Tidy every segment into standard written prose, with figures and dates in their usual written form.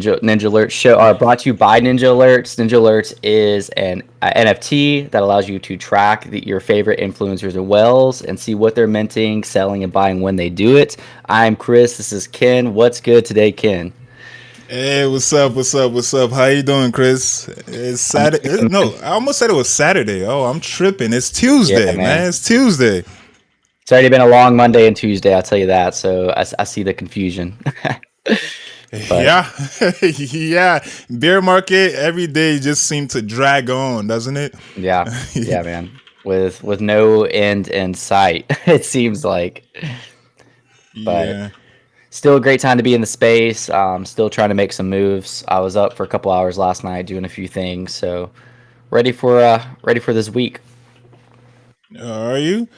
Ninja Alerts show are brought to you by Ninja Alerts. Ninja Alerts is an NFT that allows you to track your favorite influencers and whales and see what they're minting, selling, and buying when they do it. I'm Chris. This is Ken. What's good today, Ken? Hey, what's up? What's up? What's up? How you doing, Chris? It's I'm Saturday. doing, No, I almost said it was Saturday. Oh, I'm tripping. It's yeah, Tuesday, man. man. It's Tuesday. It's already been a long Monday and Tuesday. I'll tell you that. So I see the confusion. But Yeah, yeah. Bear market every day just seems to drag on, doesn't it? yeah, yeah, man. With no end in sight, it seems like. But Yeah. still a great time to be in the space. Still trying to make some moves. I was up for a couple hours last night doing a few things, so ready for this week. Are you?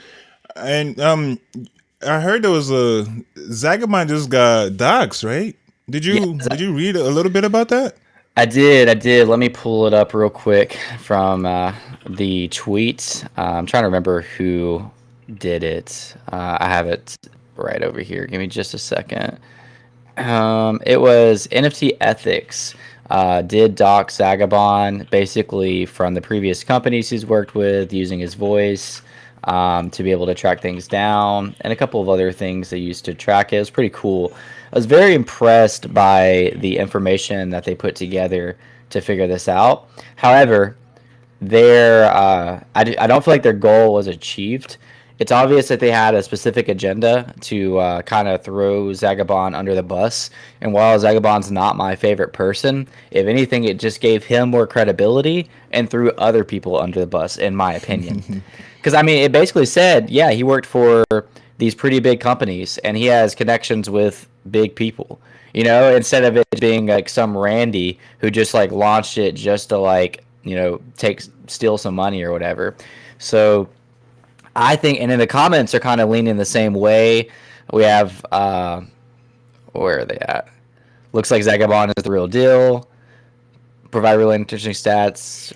And I heard there was a Zagabond just got doxxed, right? Did Yeah, you did you read a little bit about that? I did. I did. Let me pull it up real quick from the tweet. I'm trying to remember who did it. I have it right over here. Give me just a second. It was NFT Ethics. Did Doc Zagabon basically from the previous companies he's worked with using his voice to be able to track things down and a couple of other things they used to track it. It was pretty cool. I was very impressed by the information that they put together to figure this out. However, I don't feel like their goal was achieved. It's obvious that they had a specific agenda to kind of throw Zagabon under the bus. And while Zagabon's not my favorite person, if anything, it just gave him more credibility and threw other people under the bus, in my opinion. Because I mean, it basically said, yeah, he worked for these pretty big companies and he has connections with big people. You know, instead of it being like some Randy who just like launched it just to like take steal some money or whatever. So I think, and in the comments are kind of leaning the same way. We have where are they at? Looks like Zagabon is the real deal. Provide really interesting stats.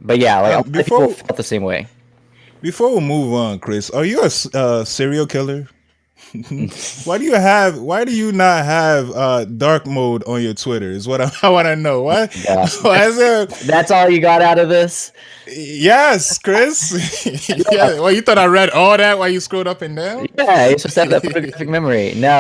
But yeah, like a lot of people Before felt the same way. before we move on, Chris, are you a serial killer? Why do you not have dark mode on your Twitter? Is what I want to know. Why? Yeah, Why is there? that's all you got out of this. Yes, Chris. Yeah. Well, you thought I read all that while you scrolled up and down? Yeah, you're supposed to have that photographic memory. No,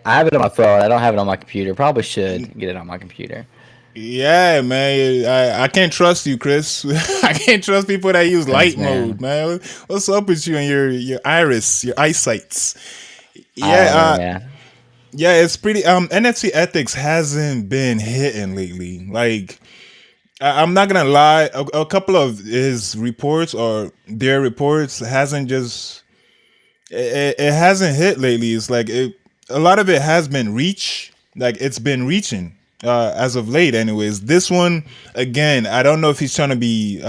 I have it on my phone. I don't have it on my computer. Probably should get it on my computer. Yeah, man. I can't trust you, Chris. I can't trust people that use Thanks, light mode, man. man. What's up with you and your iris, your eyesights? I Yeah, don't know, man. yeah, it's pretty. NFT ethics hasn't been hitting lately. Like, I'm not gonna lie, a couple of his reports or their reports hasn't just it hasn't hit lately. It's like a lot of it has been reach, like it's been reaching as of late. Anyways, this one again, I don't know if he's trying to be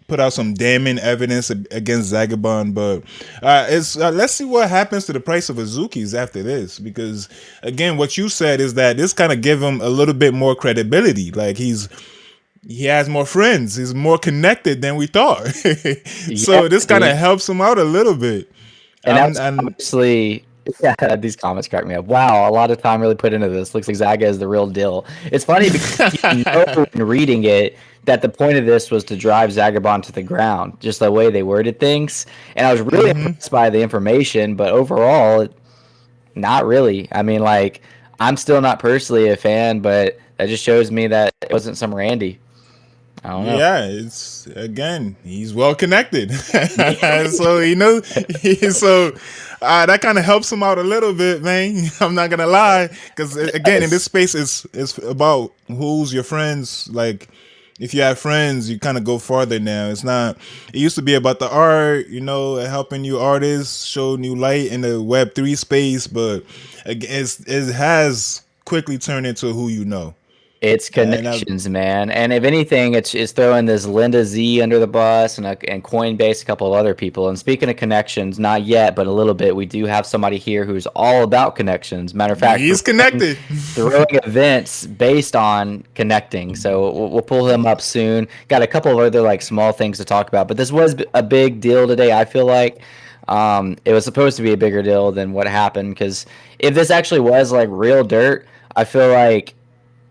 put out some damning evidence against Zagabond, but it's let's see what happens to the price of Azukis after this, because again, what you said is that this kind of give him a little bit more credibility. Like he has more friends. He's more connected than we thought. Yeah, So this kind dude. of helps him out a little bit. And that was And obviously, yeah, these comments crack me up. Wow, a lot of time really put into this. Looks like Zaga is the real deal. It's funny because you know in reading it that the point of this was to drive Zagabond to the ground, just the way they worded things. And I was really impressed by the information, but overall, not really. I mean, like, I'm still not personally a fan, but that just shows me that it wasn't some Randy. I don't know. yeah, it's again, he's well connected. So he knows so that kind of helps him out a little bit, man. I'm not gonna lie, because again, in this Yes. space, it's about who's your friends. Like, if you have friends, you kind of go farther now. It's not. It used to be about the art, helping you artists show new light in the Web3 space, but it has quickly turned into who you know. It's And connections, man. And if anything, it's throwing this Linda Z under the bus and Coinbase, a couple of other people. And speaking of connections, not yet, but a little bit, we do have somebody here who's all about connections. Matter of fact, he's connected. throwing events based on connecting. So we'll pull him up soon. Got a couple of other like small things to talk about, but this was a big deal today. I feel like it was supposed to be a bigger deal than what happened because if this actually was like real dirt, I feel like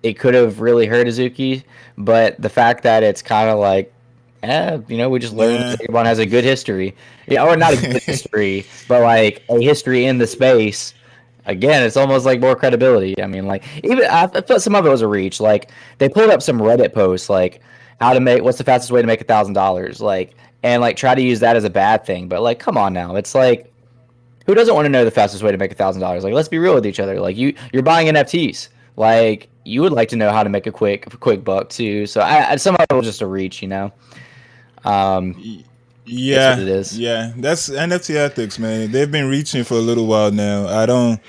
it could have really hurt Izuki, but the fact that it's kind of like, we just learned Yeah. that Vagabond has a good history. Yeah, or not a good history, but like a history in the space. Again, it's almost like more credibility. I mean, like even I thought some of it was a reach. Like they pulled up some Reddit posts, like what's the fastest way to make $1,000, like and like try to use that as a bad thing. But like, come on now, it's like who doesn't want to know the fastest way to make $1,000? Like, let's be real with each other. Like you're buying NFTs. Like you would like to know how to make a quick buck too. So some of it was just a reach, you know. Um, it's what Yeah, it is. yeah. That's NFT ethics, man. They've been reaching for a little while now. I don't.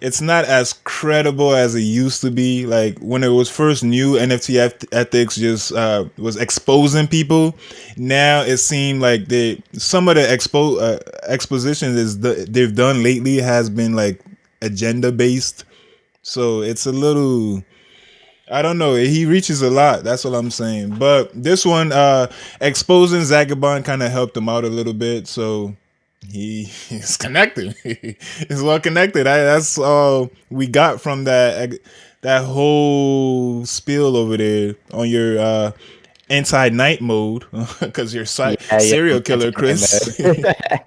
It's not as credible as it used to be. Like when it was first new, ethics just was exposing people. Now it seemed like some of the expositions they've done lately has been like agenda based. So it's a little. I don't know. He reaches a lot. That's what I'm saying. But this one, exposing Zagabond kind of helped him out a little bit. So he's connected. He's well connected. That's all we got from that whole spiel over there on your anti-night mode because you're Yeah, serial killer, Chris. yeah.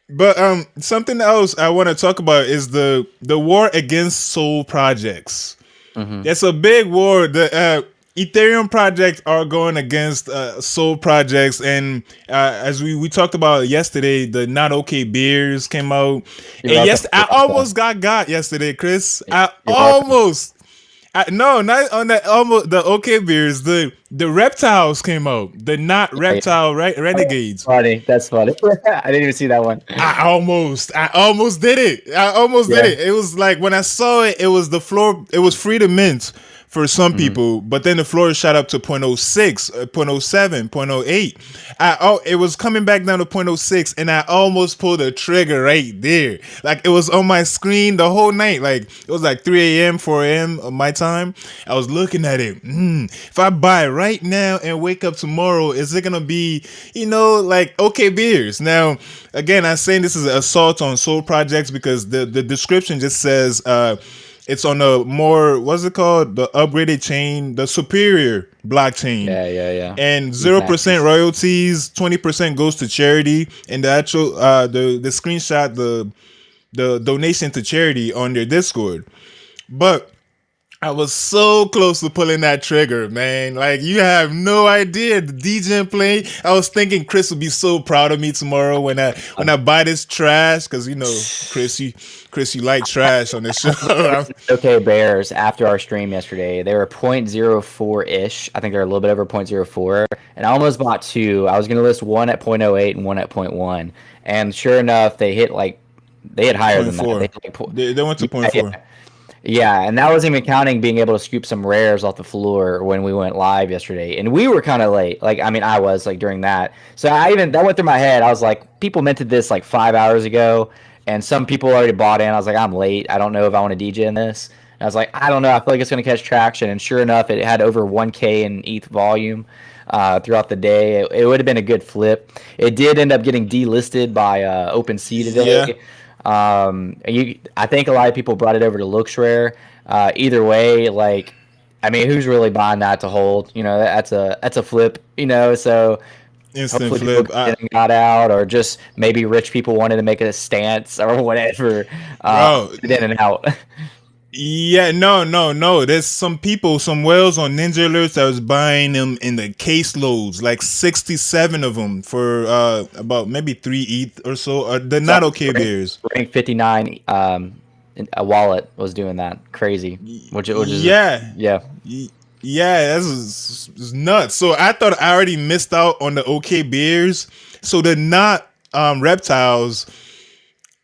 But something else I want to talk about is the war against soul projects. hmm It's a big war. The Ethereum projects are going against Soul projects, and as we talked about yesterday, the Not Okay beers came out, You're and welcome. yes, I almost got yesterday, Chris. I You're welcome. almost. No, not on that. Almost the okay beers. The reptiles came out. The not Yeah, yeah. reptile renegades. Funny. That's funny. I didn't even see that one. I almost did it. I almost did Yeah. it. It was like when I saw it, it was the floor. It was free to mint for some hmm people, but then the floor shot up to 0.06, 0.07, 0.08. It was coming back down to 0.06, and I almost pulled a trigger right there. Like it was on my screen the whole night. Like it was like 3 a.m., 4 a.m. of my time. I was looking at it. If I buy right now and wake up tomorrow, is it gonna be, like okay beers? Now, again, I'm saying this is an assault on soul projects because the description just says it's on a more, what's it called, the upgraded chain, the superior blockchain, Yeah. and Exactly. 0% royalties, 20% goes to charity, and the actual the screenshot, the donation to charity on their Discord. But I was so close to pulling that trigger, man. Like you have no idea the DJ play. I was thinking Chris would be so proud of me tomorrow when I buy this trash, because Chris, you like trash on this show. Okay, Bears after our stream yesterday. They were 0.04 ish. I think they're a little bit over 0.04. And I almost bought two. I was going to list one at 0.08 and one at 0.1. And sure enough, they hit higher Point than that. They four. hit like, They went to yeah, point four. yeah. Yeah, and that wasn't even counting being able to scoop some rares off the floor when we went live yesterday. And we were kind of late. Like, I mean, I was like during that. So that went through my head. I was like, people minted this like 5 hours ago, and some people already bought in. I was like, I'm late. I don't know if I want to DJ in this. And I was like, I don't know. I feel like it's going to catch traction. And sure enough, it had over 1K in ETH volume throughout the day. It would have been a good flip. It did end up getting delisted by OpenSea Yeah. today. I think a lot of people brought it over to LooksRare. Either way, like, I mean, who's really buying that to hold? That's a flip. So Instant hopefully people flip. got out, or just maybe rich people wanted to make a stance or whatever. Bro, Get in and out. yeah, no. There's some people, some whales on Ninjalerts that was buying them in the caseloads, like 67 of them for about maybe 3 ETH or so. They're So not okay beers. rank 59. A wallet was doing that crazy, which is Yeah, yeah. yeah, that's nuts. So I thought I already missed out on the okay beers. So the not reptiles,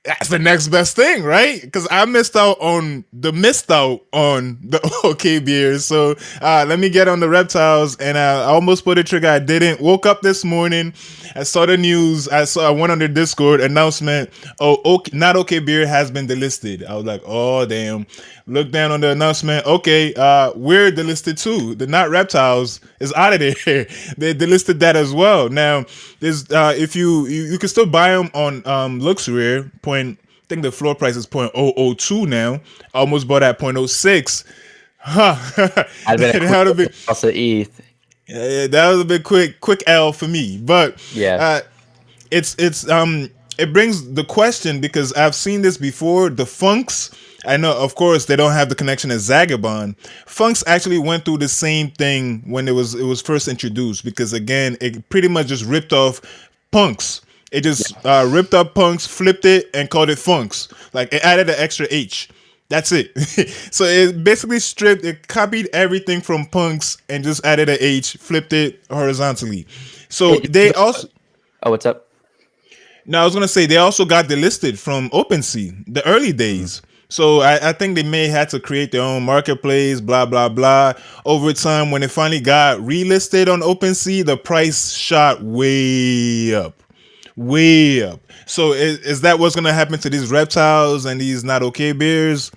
that's the next best thing, right? Because I missed out on the okay beers. So let me get on the reptiles, and I almost put a trigger. I didn't. Woke up this morning, I saw the news. I went on the Discord announcement. Oh, okay, not okay beer has been delisted. I was like, oh damn. Look down on the announcement. Okay, we're delisted too. The not reptiles is out of there. They delisted that as well. Now, there's if you can still buy them on LooksRare. I think the floor price is 0.002 now. I almost bought at 0.06. Huh. I'd been a quick That would have been loss of ETH. that was a bit quick L for me. But Yeah. uh, it's it brings the question because I've seen this before. The Funks, I know, of course, they don't have the connection as Zagabond. Funks actually went through the same thing when it was first introduced because again, it pretty much just ripped off Punks. It just Yeah. ripped up Punks, flipped it, and called it Funks. Like it added an extra H. That's it. So it basically stripped, it copied everything from Punks and just added a H, flipped it horizontally. Hey, So do you they know- also oh, what's up? now, I was gonna say they also got delisted from OpenSea the early days. So I think they may had to create their own marketplace, blah blah blah. Over time, when it finally got relisted on OpenSea, the price shot way up, way up. So is that what's gonna happen to these reptiles and these not okay bears?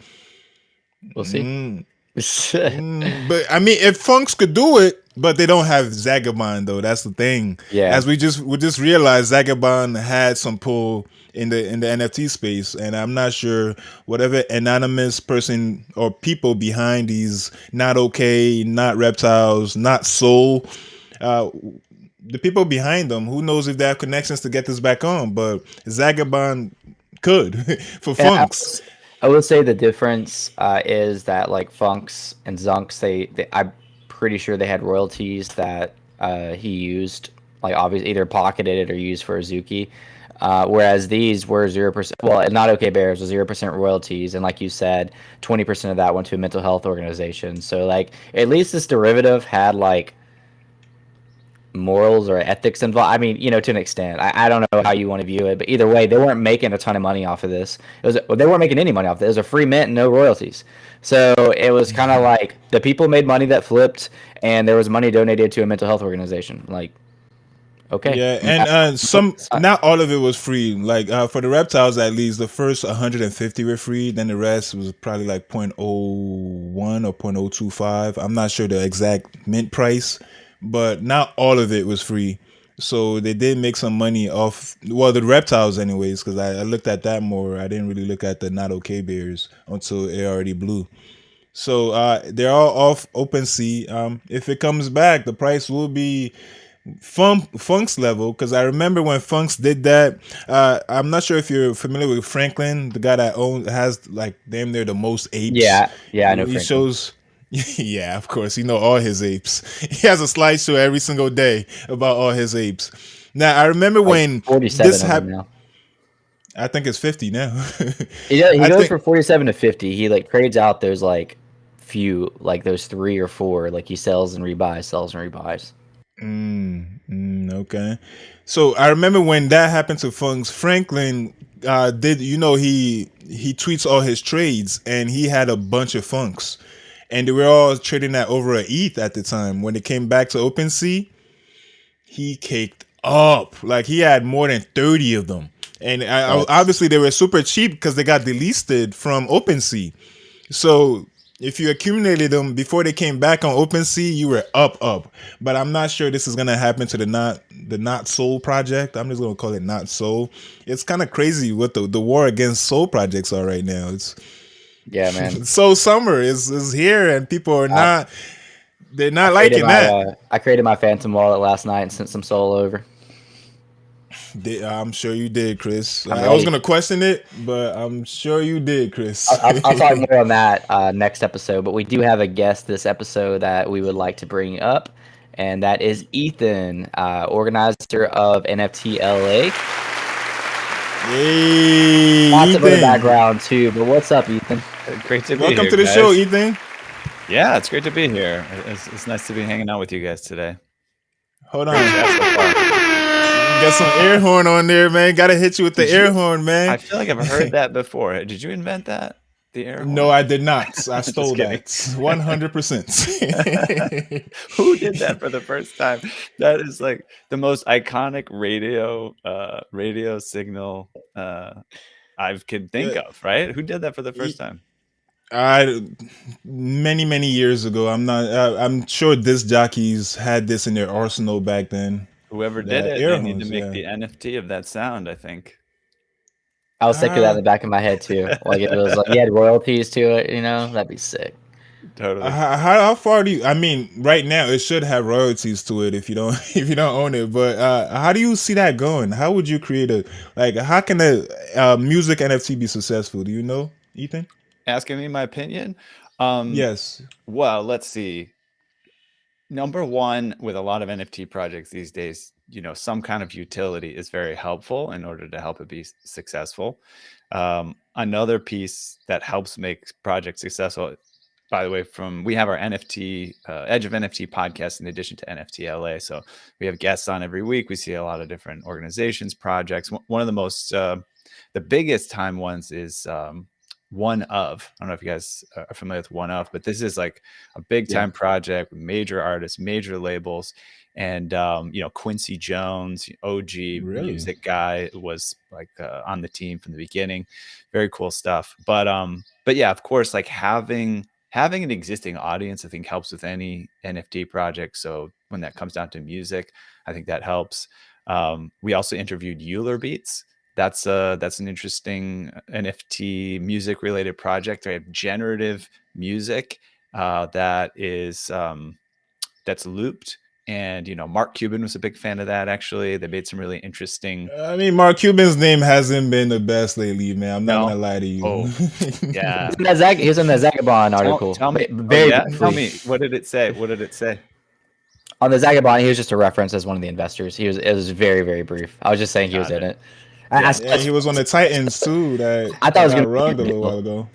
We'll see. But I mean, if Funks could do it, but they don't have Zagabond though. That's the thing. Yeah. As we just realized, Zagabond had some pull in the NFT space, and I'm not sure whatever anonymous person or people behind these not okay, not reptiles, not soul. Uh, the people behind them, who knows if they have connections to get this back on? But Zagabond could for And Funks. I will say the difference is that like Funks and Zunks, I'm pretty sure they had royalties that he used, like obviously either pocketed it or used for Azuki. Whereas these were 0%. Well, not okay bears was 0% royalties, and like you said, 20% of that went to a mental health organization. So like at least this derivative had like morals or ethics involved. I mean, to an extent. I don't know how you want to view it, but either way, they weren't making a ton of money off of this. They weren't making any money off of it. It was a free mint and no royalties. So it was kind of like the people made money that flipped, and there was money donated to a mental health organization. Like, okay, Yeah, and some not all of it was free. Like for the reptiles, at least the first 150 were free. Then the rest was probably like point oh 0.01 or 0.025. I'm not sure the exact mint price, but not all of it was free. So they did make some money off. Well, the reptiles, anyways, because I looked at that more. I didn't really look at the not okay bears until it already blew. So they're all off OpenSea. If it comes back, the price will be Funk's level because I remember when Funks did that. I'm not sure if you're familiar with Franklin, the guy that has like damn near the most apes. yeah, I know He Franklin. shows. Yeah, of course, you know all his apes. He has a slideshow every single day about all his apes. Now I remember Like when 47 this of them happened. now. I think it's 50 now. He I goes think for 47 to 50. He like trades out those like few, like those three or four. Like he sells and rebuys, sells and rebuys. okay. So I remember when that happened to Funks, Franklin did he tweets all his trades and he had a bunch of Funks. And they were all trading that over a ETH at the time. When it came back to OpenSea, he caked up. Like he had more than 30 of them. And That's obviously they were super cheap because they got delisted from OpenSea. So if you accumulated them before they came back on OpenSea, you were up. But I'm not sure this is gonna happen to the Not Soul project. I'm just gonna call it Not Soul. It's kind of crazy what the war against Soul projects are right now. It's yeah, man. so summer is here and people are I, not they're I not created liking that. I created my Phantom wallet last night and sent some soul over. I'm sure you did, Chris. I'm I was ready. gonna question it, but I'm sure you did, Chris. I'll talk more on that next episode, but we do have a guest this episode that we would like to bring up, and that is Ethan, organizer of NFT LA. Hey, Lots of other Ethan. background too, but what's up, Ethan? Great to be Welcome here, to the guys. show, Ethan. Yeah, it's great to be here. It's nice to be hanging out with you guys today. Hold Great chat on. so far. Got some air horn on there, man. Gotta hit you with the Did air you? horn, man. I feel like I've heard that before. Did you invent that? The air No, horn? I did not. I Just stole kidding. that 100%. Who did that for the first time? That is like the most iconic radio signal I could think Yeah, of, right? Who did that for the first e- time? I many years ago. I'm not. I'm sure disc jockeys had this in their arsenal back then. Whoever did The it, air they need to horns, make yeah. the NFT of that sound, I think. I was thinking that in Uh, the back of my head too. Like it was like you had royalties to it, that'd be sick. Totally. How far do you? I mean, right now it should have royalties to it if you don't if you don't own it. But how do you see that going? How would you create a like? How can a music NFT be successful? Do you know, Ethan? Asking me my opinion. Yes. Well, let's see. Number one, with a lot of NFT projects these days, some kind of utility is very helpful in order to help it be successful. Another piece that helps make projects successful, by the way, we have our NFT Edge of NFT podcast in addition to NFT LA. So we have guests on every week. We see a lot of different organizations, projects. One of the most, the biggest time ones is One Of. I don't know if you guys are familiar with One Of, but this is like a big time project with major artists, major labels. And Quincy Jones, OG Really? music guy, was like on the team from the beginning. Very cool stuff. But yeah, of course, like having an existing audience, I think, helps with any NFT project. So when that comes down to music, I think that helps. We also interviewed Euler Beats. That's an interesting NFT music related project. They have generative music that is that's looped. And Mark Cuban was a big fan of that. Actually, they made some really interesting. I mean, Mark Cuban's name hasn't been the best lately, man. I'm not No, gonna lie to you. oh yeah. He was in the Zagabond article. Tell me. Oh Very yeah, tell briefly. me. What did it say? What did it say? On the Zagabond, he was just a reference as one of the investors. It was very, very brief. I was just saying he was in it. Yeah. Yeah, he was on the Titans too. I thought it was got going to be rugged a a little deal. while ago.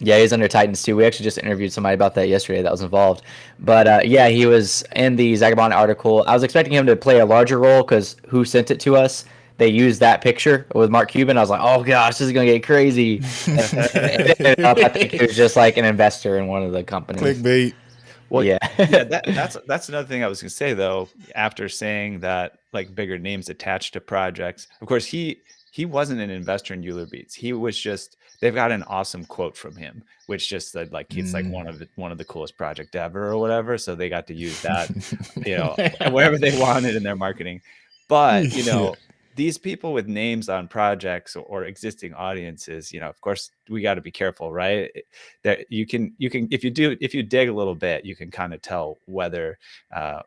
Yeah, he's under Titans too. We actually just interviewed somebody about that yesterday that was involved. But yeah, he was in the Zagabond article. I was expecting him to play a larger role because who sent it to us? They used that picture with Mark Cuban. I was like, oh gosh, this is gonna get crazy. I think he was just like an investor in one of the companies. Clickbait. Well, yeah, that's another thing I was gonna say though. After saying that, like bigger names attached to projects, of course he wasn't an investor in Euler Beats. He was just, they've got an awesome quote from him, which just said like it's like one of the coolest project ever or whatever. So they got to use that, wherever they wanted in their marketing. But these people with names on projects or existing audiences, of course we got to be careful, right? That you can if you dig a little bit, you can kind of tell whether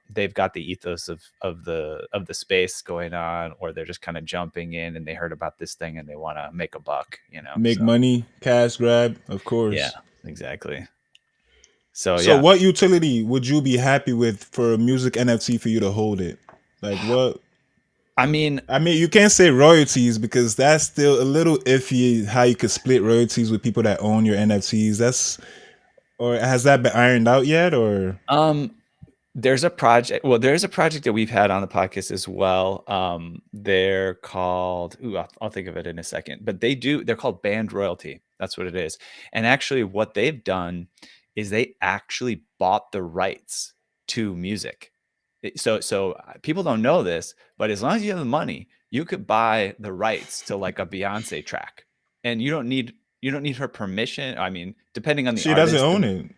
they've got the ethos of the space going on, or they're just kind of jumping in and they heard about this thing and they want to make a buck, Make money, cash grab, of course. Yeah, exactly. So what utility would you be happy with for a music NFT for you to hold it? Like what? I mean, you can't say royalties because that's still a little iffy how you could split royalties with people that own your NFTs. Or has that been ironed out yet? Or there's a project that we've had on the podcast as well. They're called, I'll think of it in a second, but they're called band royalty. That's what it is. And actually what they've done is they actually bought the rights to music. So people don't know this, but as long as you have the money, you could buy the rights to like a Beyonce track, and you don't need her permission. I mean, depending on the she artist. doesn't own it.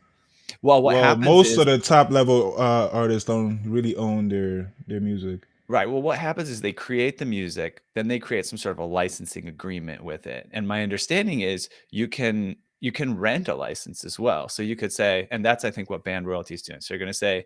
Well, what happens most is, of the top level artists don't really own their music. right. Well, what happens is they create the music, then they create some sort of a licensing agreement with it. And my understanding is you can rent a license as well. So you could say, and that's I think what band royalty is doing. So you're going to say,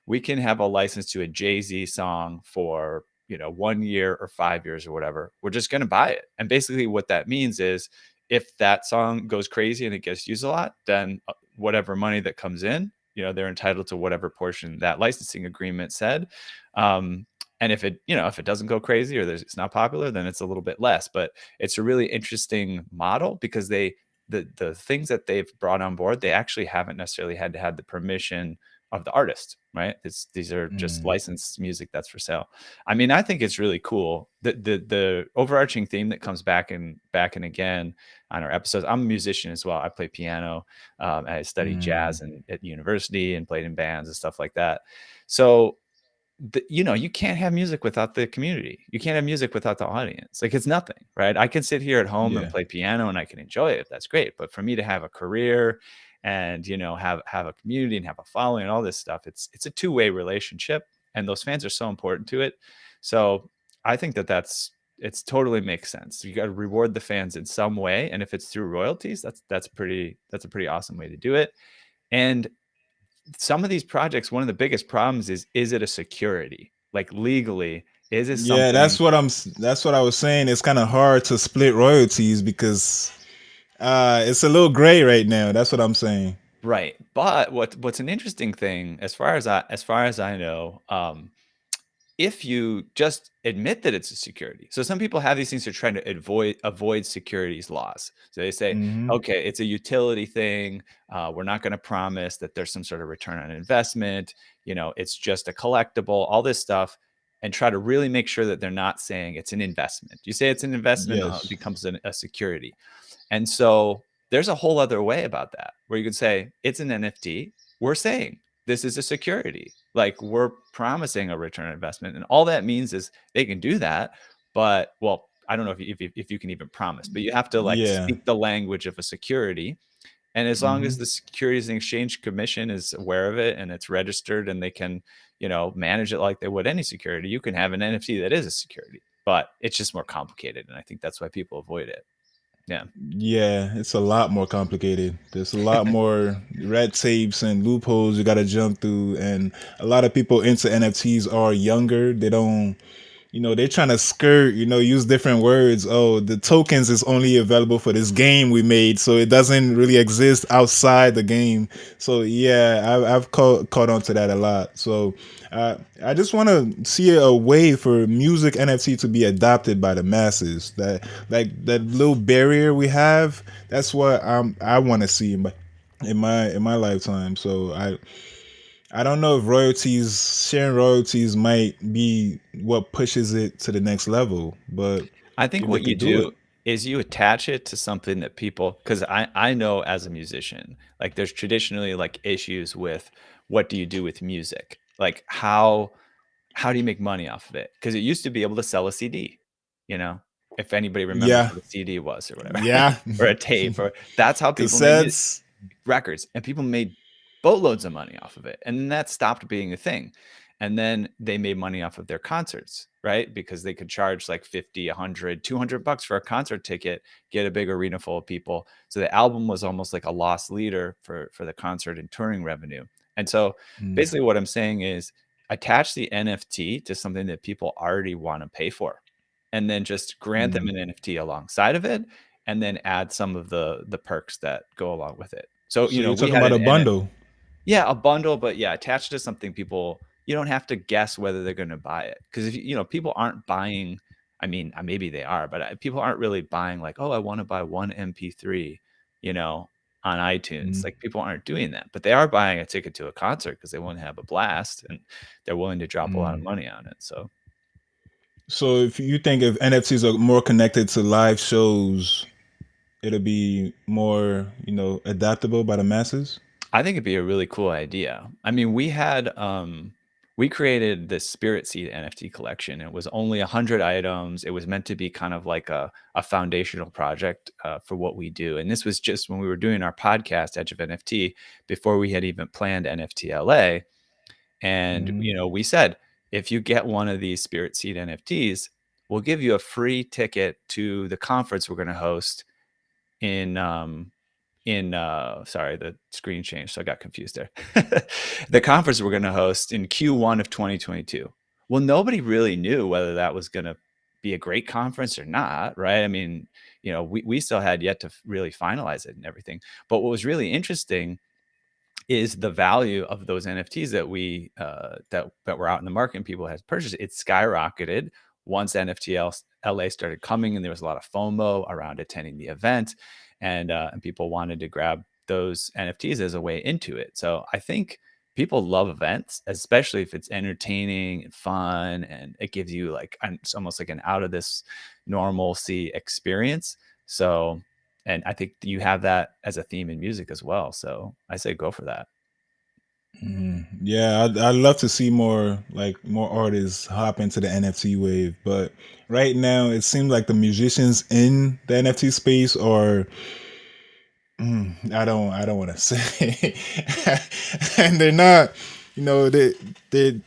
we can have a license to a Jay-Z song for 1 year or 5 years or whatever. We're just going to buy it. And basically what that means is if that song goes crazy and it gets used a lot, then whatever money that comes in, they're entitled to whatever portion that licensing agreement said. And if it doesn't go crazy or it's not popular, then it's a little bit less. But it's a really interesting model because the things that they've brought on board, they actually haven't necessarily had to have the permission of the artist, right? These are just licensed music that's for sale. I mean, I think it's really cool. The overarching theme that comes back and again on our episodes. I'm a musician as well. I play piano. I studied jazz at university and played in bands and stuff like that. So you can't have music without the community. You can't have music without the audience. Like it's nothing, right? I can sit here at home and play piano and I can enjoy it. That's great. But for me to have a career and have a community and have a following and all this stuff, it's a two-way relationship, and those fans are so important to it. So I think it's totally makes sense. You got to reward the fans in some way, and if it's through royalties, that's a pretty awesome way to do it. And some of these projects, one of the biggest problems is it a security? Like legally, is it Yeah, something? that's what I was saying. It's kind of hard to split royalties because it's a little gray right now. That's what I'm saying. Right. But what's an interesting thing, as far as I know, if you just admit that it's a security. So some people have these things they're trying to avoid securities laws. So they say, Hmm. okay, it's a utility thing. We're not going to promise that there's some sort of return on investment. It's just a collectible, all this stuff, and try to really make sure that they're not saying it's an investment. You say it's an investment, it Yes. becomes a security. And so there's a whole other way about that where you could say it's an NFT. We're saying this is a security. Like we're promising a return on investment. And all that means is they can do that. But, well, I don't know if you can even promise, but you have to like Yeah. speak the language of a security. And as long as Hmm. the Securities and Exchange Commission is aware of it and it's registered and they can, manage it like they would any security, you can have an NFT that is a security, but it's just more complicated. And I think that's why people avoid it. Yeah. Yeah, it's a lot more complicated. There's a lot more red tapes and loopholes you got to jump through, and a lot of people into NFTs are younger. They don't, they're trying to skirt, use different words. Oh, the tokens is only available for this game we made, so it doesn't really exist outside the game. So yeah, I've caught on to that a lot. So I just want to see a way for music NFT to be adopted by the masses. That like that little barrier we have. That's what I want to see in my lifetime. So I don't know if sharing royalties might be what pushes it to the next level, but I think if they what you could do it, do is you attach it to something that people, because I know as a musician, like there's traditionally like issues with what do you do with music? Like how do you make money off of it? Because it used to be able to sell a CD, you know, if anybody remembers yeah, what a CD was or whatever, yeah, or a tape, or that's how people made music. cassettes. Records, and people made boatloads of money off of it, and then that stopped being a thing. And then they made money off of their concerts, right? Because they could charge like 50, 100, $200 for a concert ticket, get a big arena full of people. So the album was almost like a lost leader for the concert and touring revenue. And so Mm, basically what I'm saying is attach the NFT to something that people already want to pay for, and then just grant them mm. an NFT alongside of it, and then add some of the perks that go along with it. So, So you're we talking had about an a bundle. yeah, a bundle, but yeah, attached to something people, you don't have to guess whether they're going to buy it. Because if people aren't buying, I mean, maybe they are, but people aren't really buying like, oh, I want to buy one MP3, you know, on iTunes. Mm. Like people aren't doing that, but they are buying a ticket to a concert because they want to have a blast and they're willing to drop a lot of Mm. money on it. So So if you think if NFTs are more connected to live shows, it'll be more, adaptable by the masses. I think it'd be a really cool idea. I mean, we created this Spirit Seed NFT collection. It was only 100 items. It was meant to be kind of like a foundational project for what we do. And this was just when we were doing our podcast, Edge of NFT, before we had even planned NFT LA. And, Mm. we said, if you get one of these Spirit Seed NFTs, we'll give you a free ticket to the conference we're going to host in sorry, the screen changed, so I got confused there. The conference we're going to host in Q1 of 2022. Well, nobody really knew whether that was going to be a great conference or not, right? I mean, we still had yet to really finalize it and everything. But what was really interesting is the value of those NFTs that we that were out in the market and people had purchased. It skyrocketed once NFT LA started coming, and there was a lot of FOMO around attending the event, and people wanted to grab those NFTs as a way into it. So I think people love events, especially if it's entertaining and fun, and it gives you like it's almost like an out of this normalcy experience. So, and I think you have that as a theme in music as well. So I say go for that. Mm. Yeah, I'd love to see more artists hop into the NFT wave, but right now it seems like the musicians in the NFT space are I don't want to say, and they're not, they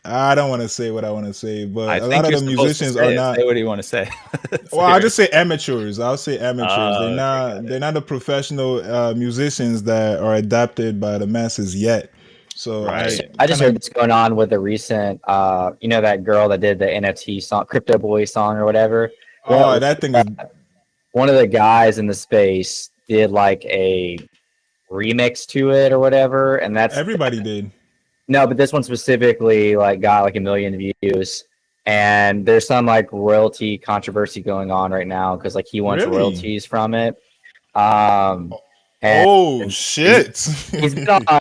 I don't want to say what I want to say, but I a lot think of you're the supposed to musicians are say it. not. Say what do you want to say? Well, Say I'll it. just say amateurs. I'll say amateurs. They're Okay, got not. it. They're not the professional musicians that are adopted by the masses yet. So I Right. I just kind heard of this going on with the recent, you know, that girl that did the NFT song, Crypto Boy song or whatever. oh, that thing is One of the guys in the space did like a remix to it or whatever, and that's everybody did. no, but this one specifically like got like 1 million views, and there's some like royalty controversy going on right now because like he wants Really? royalties from it. Um, and Oh he's shit.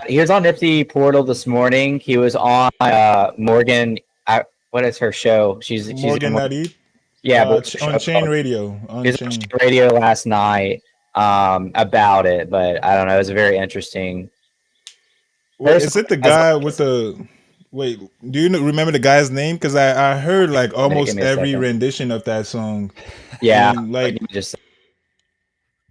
he was on Nifty Portal this morning. He was on Morgan. What is her show? She's in Morgan Nadi, yeah, but what's her on show Chain called? Radio, He on was on Chain. radio last night about it, but I don't know. It was a very interesting. Wait, is Personally, it the as guy with the? Wait, do you remember the guy's name? Because I heard like give almost me a every second. rendition of that song, Yeah, and but like you just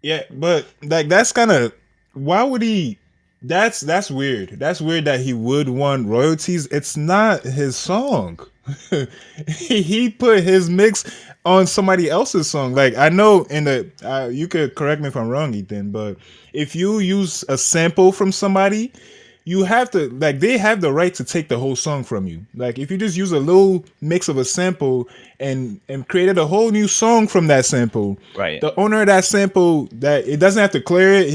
yeah, but like that's kind of why would he? That's weird. That's weird that he would want royalties. It's not his song. He put his mix on somebody else's song. Like I know in the you could correct me if I'm wrong, Ethan, but if you use a sample from somebody, you have to like they have the right to take the whole song from you. Like if you just use a little mix of a sample and created a whole new song from that sample, Right. the owner of that sample that it doesn't have to clear it,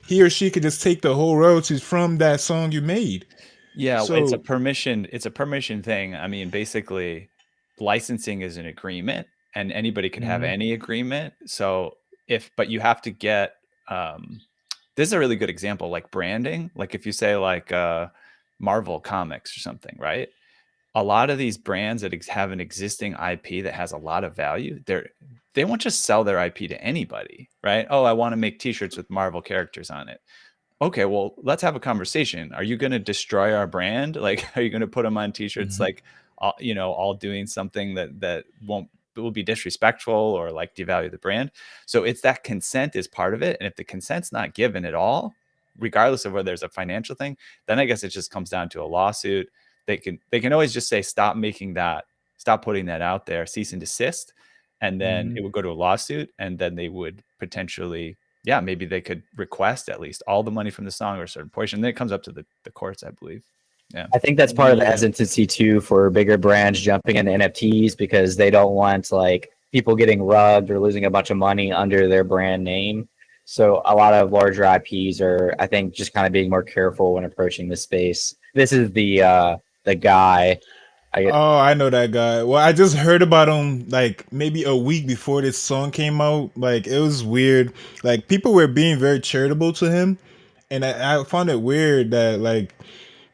he or she could just take the whole royalties from that song you made. Yeah, So it's a permission thing. I mean, basically, licensing is an agreement, and anybody can have mhm. any agreement. So but you have to get this is a really good example, like branding. Like if you say like Marvel Comics or something, right? A lot of these brands that have an existing IP that has a lot of value, they won't just sell their IP to anybody, right? Oh, I want to make T-shirts with Marvel characters on it. Okay, well, let's have a conversation. Are you going to destroy our brand? Like, are you going to put them on T-shirts Mhm. like, all doing something that won't will be disrespectful or like devalue the brand? So it's that consent is part of it, and if the consent's not given at all, regardless of whether there's a financial thing, then I guess it just comes down to a lawsuit. They can always just say stop putting that out there, cease and desist, and then it Mhm. would go to a lawsuit, and then they would potentially yeah, maybe they could request at least all the money from the song or a certain portion. Then it comes up to the courts, I believe. Yeah. I think that's part of the Yeah. hesitancy too for bigger brands jumping into NFTs because they don't want like people getting rugged or losing a bunch of money under their brand name. So a lot of larger IPs are, I think, just kind of being more careful when approaching the space. This is the guy. I Oh, I know that guy. Well, I just heard about him like maybe a week before this song came out. Like it was weird. Like people were being very charitable to him, and I found it weird that like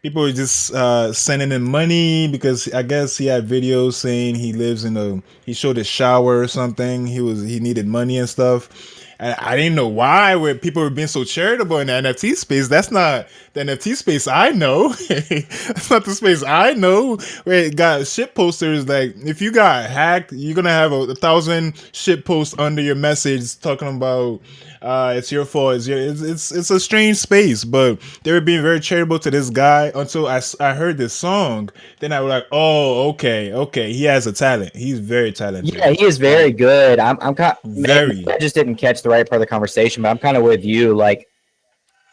people were just sending him money because I guess he had videos saying he showed a shower or something. He needed money and stuff. And I didn't know why where people were being so charitable in the NFT space. That's not the NFT space I know. That's not the space I know where it got shit posters. Like if you got hacked, you're gonna have a thousand shit posts under your message talking about it's your fault. It's a strange space, but they were being very charitable to this guy until I heard this song. Then I was like, oh, okay, he has a talent. He's very talented. Yeah, he is very Like good. I'm kind. Maybe very. I just didn't catch the right part of the conversation, but I'm kind of with you. Like,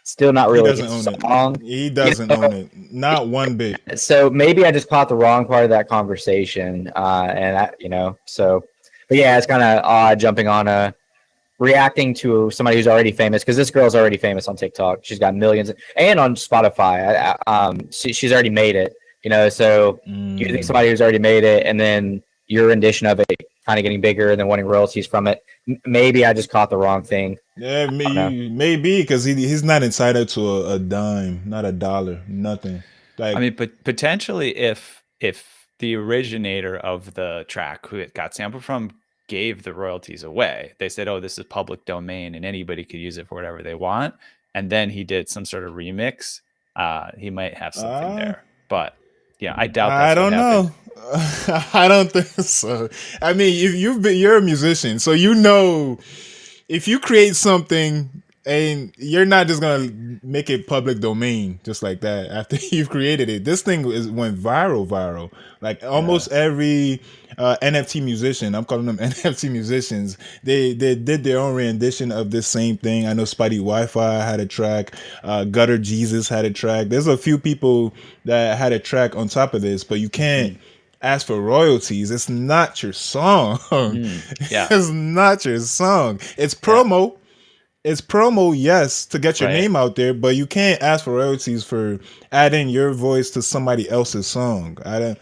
still not He really doesn't his own it. song. He You doesn't know, own it. Not one bit. so maybe I just caught the wrong part of that conversation, and so. But yeah, it's kind of odd jumping on a reacting to somebody who's already famous because this girl's already famous on TikTok. She's got millions, and on Spotify. She's already made it. So you think Mm. somebody who's already made it, and then your rendition of it kind of getting bigger and then wanting royalties from it. Maybe I just caught the wrong thing. Yeah, I don't know. maybe because he's not entitled to a dime, not a dollar, nothing. I Like mean, but potentially if the originator of the track who it got sampled from gave the royalties away, they said, "Oh, this is public domain and anybody could use it for whatever they want," and then he did some sort of remix, he might have something uh there. But yeah, I doubt I that's what don't happened. know. I don't think so. I mean, you're a musician, so you know if you create something And you're not just gonna make it public domain just like that after you've created it. This thing went viral. Like almost every NFT musician, I'm calling them NFT musicians. They did their own rendition of this same thing. I know Spidey Wi-Fi had a track. Gutter Jesus had a track. There's a few people that had a track on top of this, but you can't ask for royalties. It's not your song. Yeah. It's not your song. It's Yeah. promo. It's promo, yes, to get your Right. name out there, but you can't ask for royalties for adding your voice to somebody else's song. I don't.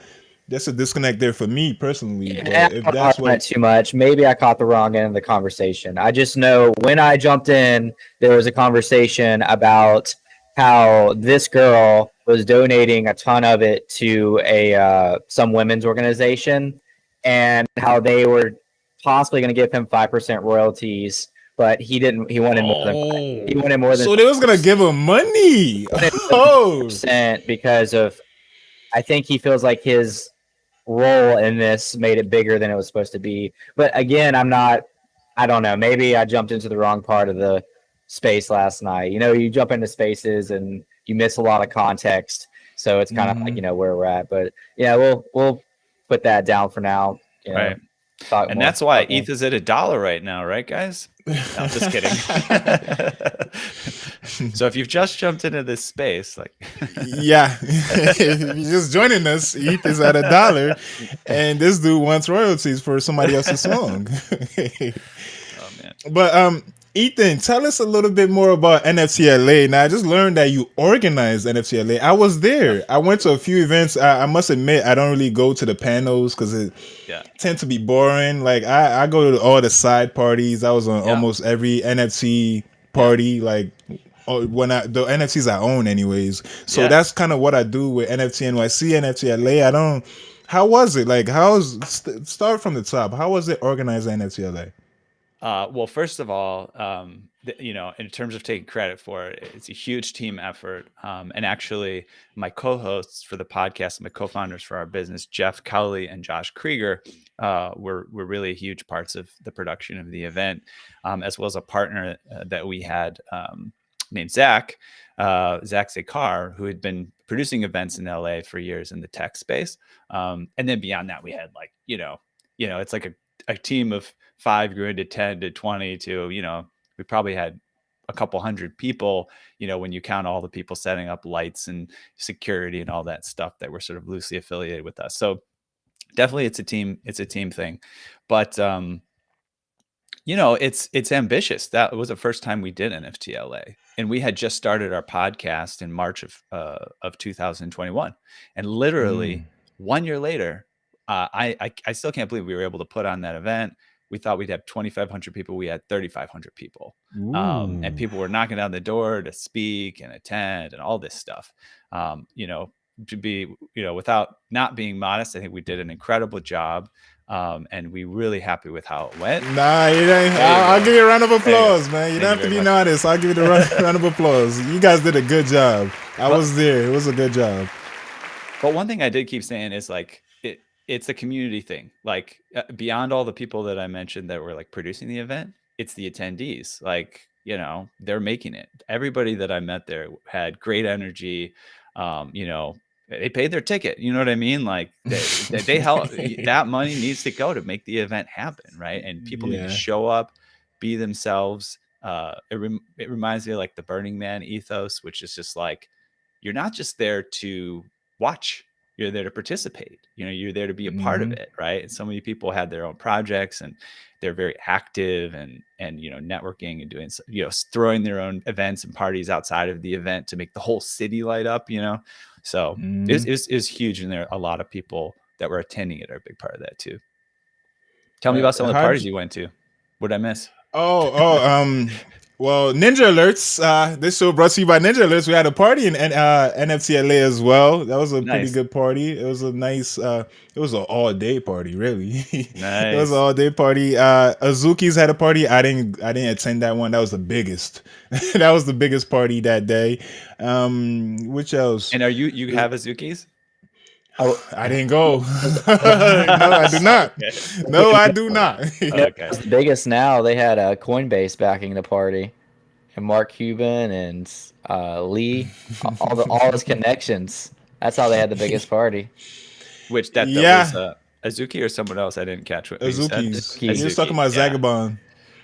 That's a disconnect there for me personally. Yeah, But I if don't that's on it what, too much. Maybe I caught the wrong end of the conversation. I just know when I jumped in, there was a conversation about how this girl was donating a ton of it to a some women's organization, and how they were possibly going to give him 5% royalties, but he didn't. He wanted more than he wanted more than so they was gonna give him money. Oh, 5% because of I think he feels like his role in this made it bigger than it was supposed to be. But again, I don't know. Maybe I jumped into the wrong part of the space last night. You know, you jump into spaces and you miss a lot of context. So it's kind of like, where we're at. But yeah, we'll put that down for now. Right. Talk and more, that's why talk more. ETH is at $1 right now, right, guys? No, I'm just kidding. So if you've just jumped into this space, like yeah, if you're just joining us, ETH is at $1, and this dude wants royalties for somebody else's song. oh man. But Ethan, tell us a little bit more about NFT LA. Now, I just learned that you organized NFT LA. I was there. I went to a few events. I must admit, I don't really go to the panels because it tend to be boring. Like I go to all the side parties. I was on almost every NFT party. Like when the NFTs I own, anyways. So that's kind of what I do with NFT NYC, NFT LA. I don't. How was it? Like, start from the top. How was it organized NFT LA? Well, first of all, in terms of taking credit for it, it's a huge team effort. And actually, my co-hosts for the podcast, my co-founders for our business, Jeff Cowley and Josh Krieger, were really huge parts of the production of the event, as well as a partner that we had named Zach Zakar, who had been producing events in LA for years in the tech space. And then beyond that, we had it's like a team of 5 grew into 10 to 20 to, we probably had a couple hundred people, when you count all the people setting up lights and security and all that stuff that were sort of loosely affiliated with us. So definitely it's a team thing, but it's ambitious. That was the first time we did NFT LA, and we had just started our podcast in March of 2021, and literally 1 year later, I still can't believe we were able to put on that event. We thought we'd have 2,500 people. We had 3,500 people. And people were knocking down the door to speak and attend and all this stuff. To be, without not being modest, I think we did an incredible job. And we're really happy with how it went. Nah, I'll give you a round of applause, man. You don't have to be honest. I'll give you the round of applause. You guys did a good job. I was there. It was a good job. But one thing I did keep saying is like, it's a community thing. Like beyond all the people that I mentioned that were like producing the event, it's the attendees. Like, they're making it. Everybody that I met there had great energy. They paid their ticket. You know what I mean? Like they help. That money needs to go to make the event happen, right? And people need to show up, be themselves. It reminds me of like the Burning Man ethos, which is just like, you're not just there to watch. You're there to participate. You're there to be a part of it, right? And so many people had their own projects, and they're very active and networking and doing, throwing their own events and parties outside of the event to make the whole city light up. So it was huge, and there are a lot of people that were attending it are a big part of that too. Tell me about some of the parties you went to. What did I miss? Well, Ninjalerts. This show brought to you by Ninjalerts. We had a party in NFT LA as well. That was a pretty good party. It was a nice. It was an all-day party, really. Nice. It was an all-day party. Azuki's had a party. I didn't attend that one. That was the biggest. That was the biggest party that day. Which else? And you have Azuki's? Oh, I didn't go. No, I do not. No, I do not. Okay. The biggest now. They had Coinbase backing the party. and Mark Cuban and Lee, all his connections. That's how they had the biggest party. Which that was Yeah, Azuki or someone else. I didn't catch what you said. Azuki's. He Azuki. was talking Azuki, about yeah. Zagabond.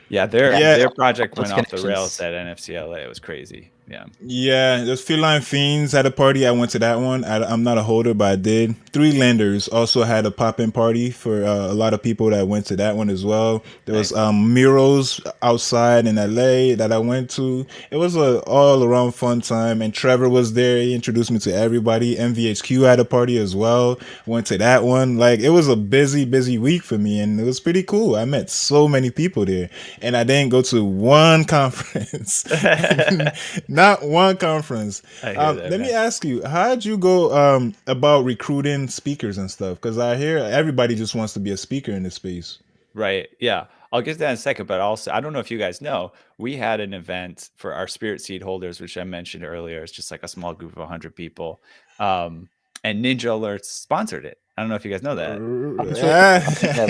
Yeah, Yeah, Yeah, their project all his went off the rails connections. at NFCLA. It was crazy. Yeah. yeah. There's Feline Fiends had a party. I went to that one. I'm not a holder, but I did. Three Lenders also had a pop-in party for a lot of people that went to that one as well. There was Nice. murals outside in LA that I went to. It was a all-around fun time. And Trevor was there. He introduced me to everybody. MVHQ had a party as well. Went to that one. Like it was a busy week for me, and it was pretty cool. I met so many people there, and I didn't go to one conference. I Not one conference. hear that, Let me man. ask you, how'd you go about recruiting speakers and stuff? Because I hear everybody just wants to be a speaker in this space. Right. Yeah. I'll get to that in a second, but also, I don't know if you guys know, we had an event for our Spirit Seed holders, which I mentioned earlier. It's just like a small group of 100 people. And Ninjalerts sponsored it. I don't know if you guys know that. Oh, that's really cool. I didn't know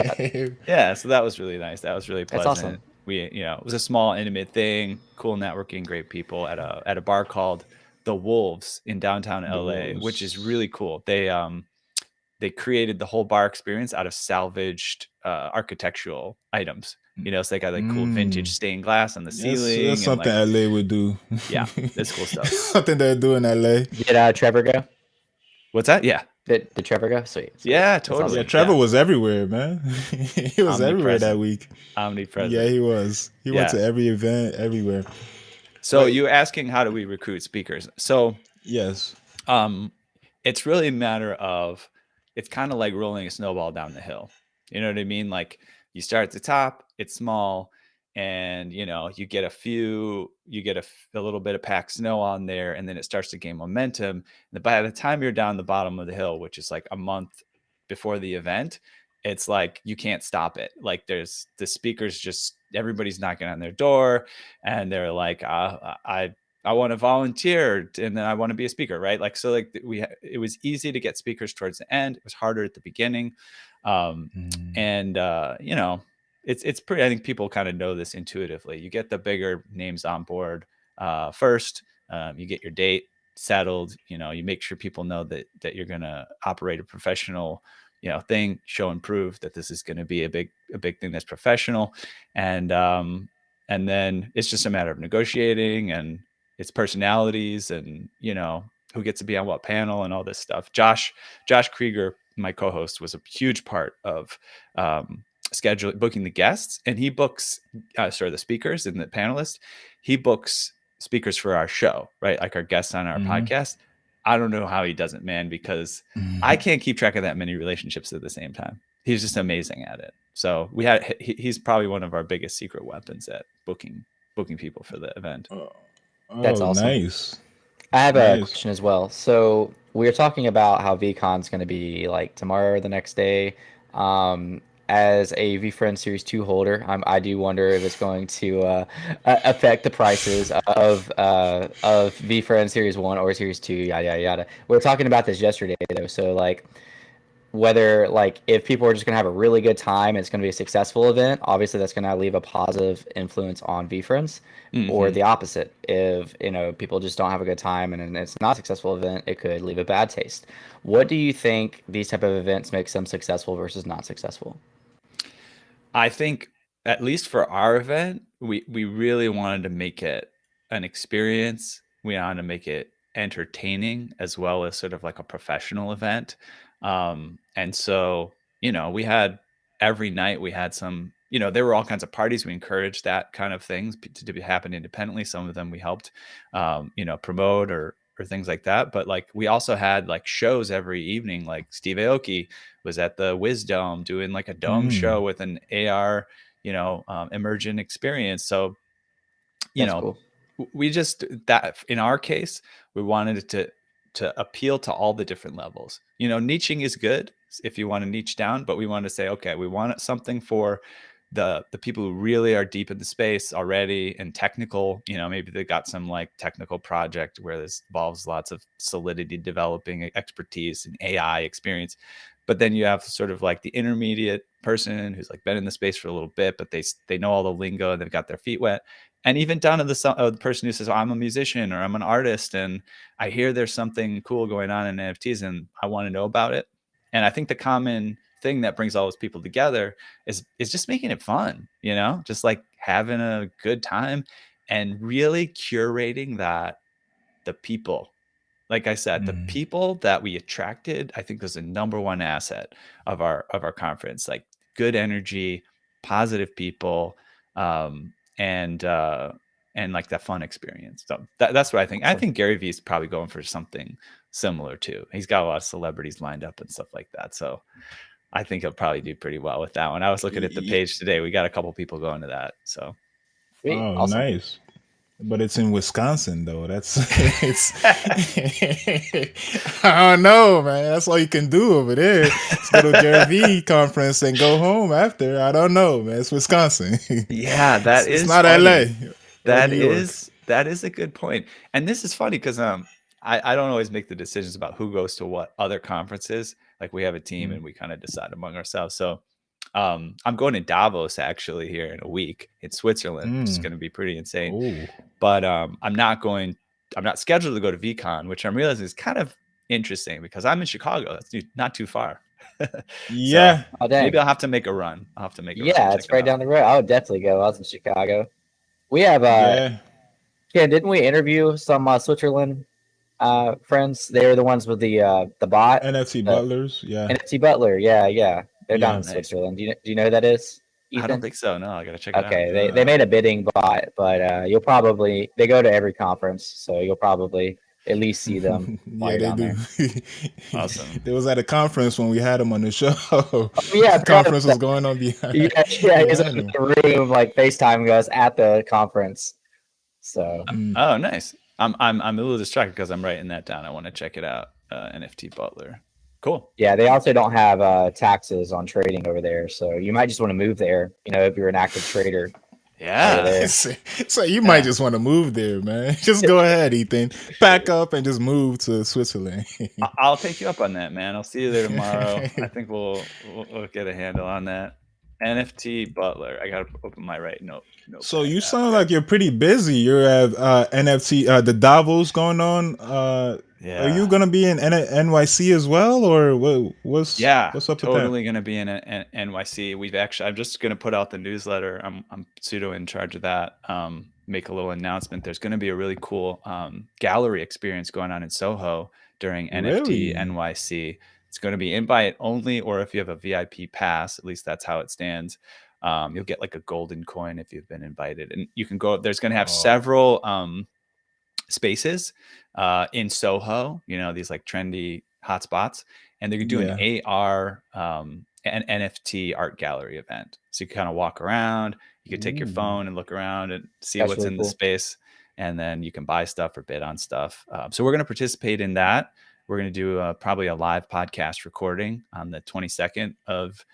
that. Yeah. So that was really nice. That was really That's pleasant. awesome. It was a small, intimate thing, cool networking, great people at a bar called The Wolves in downtown The LA, which is Wolves. really cool. They created the whole bar experience out of salvaged architectural items. So they got like cool vintage stained glass on the That's ceiling and something like, LA would do. yeah, that's cool stuff. Something they do in LA. Did Trevor go? What's that? Yeah. Did Trevor go? Sweet, sweet. Yeah, That's Yeah, awesome. totally. Trevor Yeah. was everywhere, man. He was everywhere that Omnipresent. week. Yeah, Omnipresent. he was. He went Yeah. to every event, everywhere. So But you asking how do we recruit speakers? So yes. um it's really a matter of, it's kind of like rolling a snowball down the hill. You know what I mean? Like you start at the top, it's small, and you get a little bit of packed snow on there, and then it starts to gain momentum. And by the time you're down the bottom of the hill, which is like a month before the event, it's like you can't stop it. Like there's the speakers, just everybody's knocking on their door, and they're like, I want to volunteer, and then I want to be a speaker, right? Like, so like it was easy to get speakers towards the end. It was harder at the beginning. Um, and it's pretty, I think people kind of know this intuitively. You get the bigger names on board first. You get your date settled. You make sure people know that you're going to operate a professional thing, show and prove that this is going to be a big thing that's professional. And then it's just a matter of negotiating, and it's personalities, and who gets to be on what panel and all this stuff. Josh Krieger, my co-host, was a huge part of booking the guests, and he books the speakers and the panelists. He books speakers for our show, right? Like our guests on our podcast. I don't know how he does it, man, because I can't keep track of that many relationships at the same time. He's just amazing at it. So he's probably one of our biggest secret weapons at booking people for the event. That's Oh, awesome. nice. I have a Nice. question as well. So we were talking about how VCon's going to be like tomorrow or the next day. Um, as a VFriend Series 2 holder, I do wonder if it's going to affect the prices of VFriend Series 1 or Series 2, yada, yada, yada. We were talking about this yesterday, though. So, like, whether like if people are just going to have a really good time, it's going to be a successful event, obviously that's going to leave a positive influence on VFriends, or Mm-hmm. the opposite, if people just don't have a good time and it's not a successful event, it could leave a bad taste. What do you think these type of events makes them successful versus not successful? I think, at least for our event, we really wanted to make it an experience. We wanted to make it entertaining as well as sort of like a professional event. And so, we had every night we had some, there were all kinds of parties. We encouraged that kind of things to happen independently. Some of them we helped, promote or things like that. But like we also had like shows every evening. Like Steve Aoki was at the Wisdom doing like a dome show with an AR, emergent experience. So, you That's know, cool. we just, that in our case, we wanted it to appeal to all the different levels. Niching is good if you want to niche down, but we want to say, okay, we want something for the people who really are deep in the space already and technical, maybe they got some like technical project where this involves lots of Solidity developing expertise and AI experience. But then you have sort of like the intermediate person who's like been in the space for a little bit, but they know all the lingo, they've got their feet wet. And even down to the person who says, oh, I'm a musician or I'm an artist and I hear there's something cool going on in NFTs and I want to know about it. And I think the common thing that brings all those people together is just making it fun, just like having a good time and really curating the people. Like I said, the people that we attracted, I think was the number one asset of our conference. Like good energy, positive people, and like that fun experience. So that's what I think. I think Gary Vee is probably going for something similar too. He's got a lot of celebrities lined up and stuff like that. So I think he'll probably do pretty well with that one. I was looking at the page today. We got a couple people going to that. So, Sweet. Oh, Awesome. nice. But it's in Wisconsin though. That's it's. I don't know, man. That's all you can do over there. Let's go to Gary Vee conference and go home after. I don't know, man. It's Wisconsin. Yeah, that it's is not funny. LA. That New York. is a good point. And this is funny because I don't always make the decisions about who goes to what other conferences. Like we have a team and we kind of decide among ourselves. So I'm going to Davos actually here in a week in Switzerland, which is going to be pretty insane. Ooh. But I'm not scheduled to go to VCon, which I'm realizing is kind of interesting because I'm in Chicago. That's not too far. Yeah. Oh, dang. Maybe I'll have to make a run. Yeah, it's right down the road. I would definitely go. I was in Chicago. We have Yeah. didn't we interview some Switzerland friends? They were the ones with the bot. NFT butlers. Yeah. NFT Butler. Yeah. They're down in Nice. Switzerland. Do you know who that is? Ethan? I don't think so. No, I gotta check it out. Okay, they made a bidding bot, but they go to every conference, so you'll probably at least see them. Yeah, they do. Awesome. They was at a conference when we had them on the show. Yeah, the conference was going on behind. Yeah, he's in the room, like FaceTime us at the conference. So. Oh, nice. I'm a little distracted because I'm writing that down. I want to check it out. NFT Butler. Cool. Yeah, they also don't have taxes on trading over there, so you might just want to move there. If you're an active trader. Yeah. So you might just want to move there, man. Just go ahead, Ethan. Pack up and just move to Switzerland. I'll take you up on that, man. I'll see you there tomorrow. I think we'll get a handle on that. NFT Butler. I gotta open my note. So you sound like you're pretty busy. You're at NFT, the Davos going on. Yeah. Are you gonna be in NYC as well, or what's up with that? Totally gonna be in NYC. I'm just gonna put out the newsletter. I'm pseudo in charge of that. Make a little announcement. There's gonna be a really cool gallery experience going on in Soho during NFT NYC. It's going to be invite only, or if you have a VIP pass, at least that's how it stands. You'll get like a golden coin if you've been invited, and you can go. There's going to have several spaces in Soho. These like trendy hotspots, and they're going to do an AR and NFT art gallery event. So you can kind of walk around. You can take your phone and look around and see what's really in the space, and then you can buy stuff or bid on stuff. So we're going to participate in that. We're going to do probably a live podcast recording on the 22nd of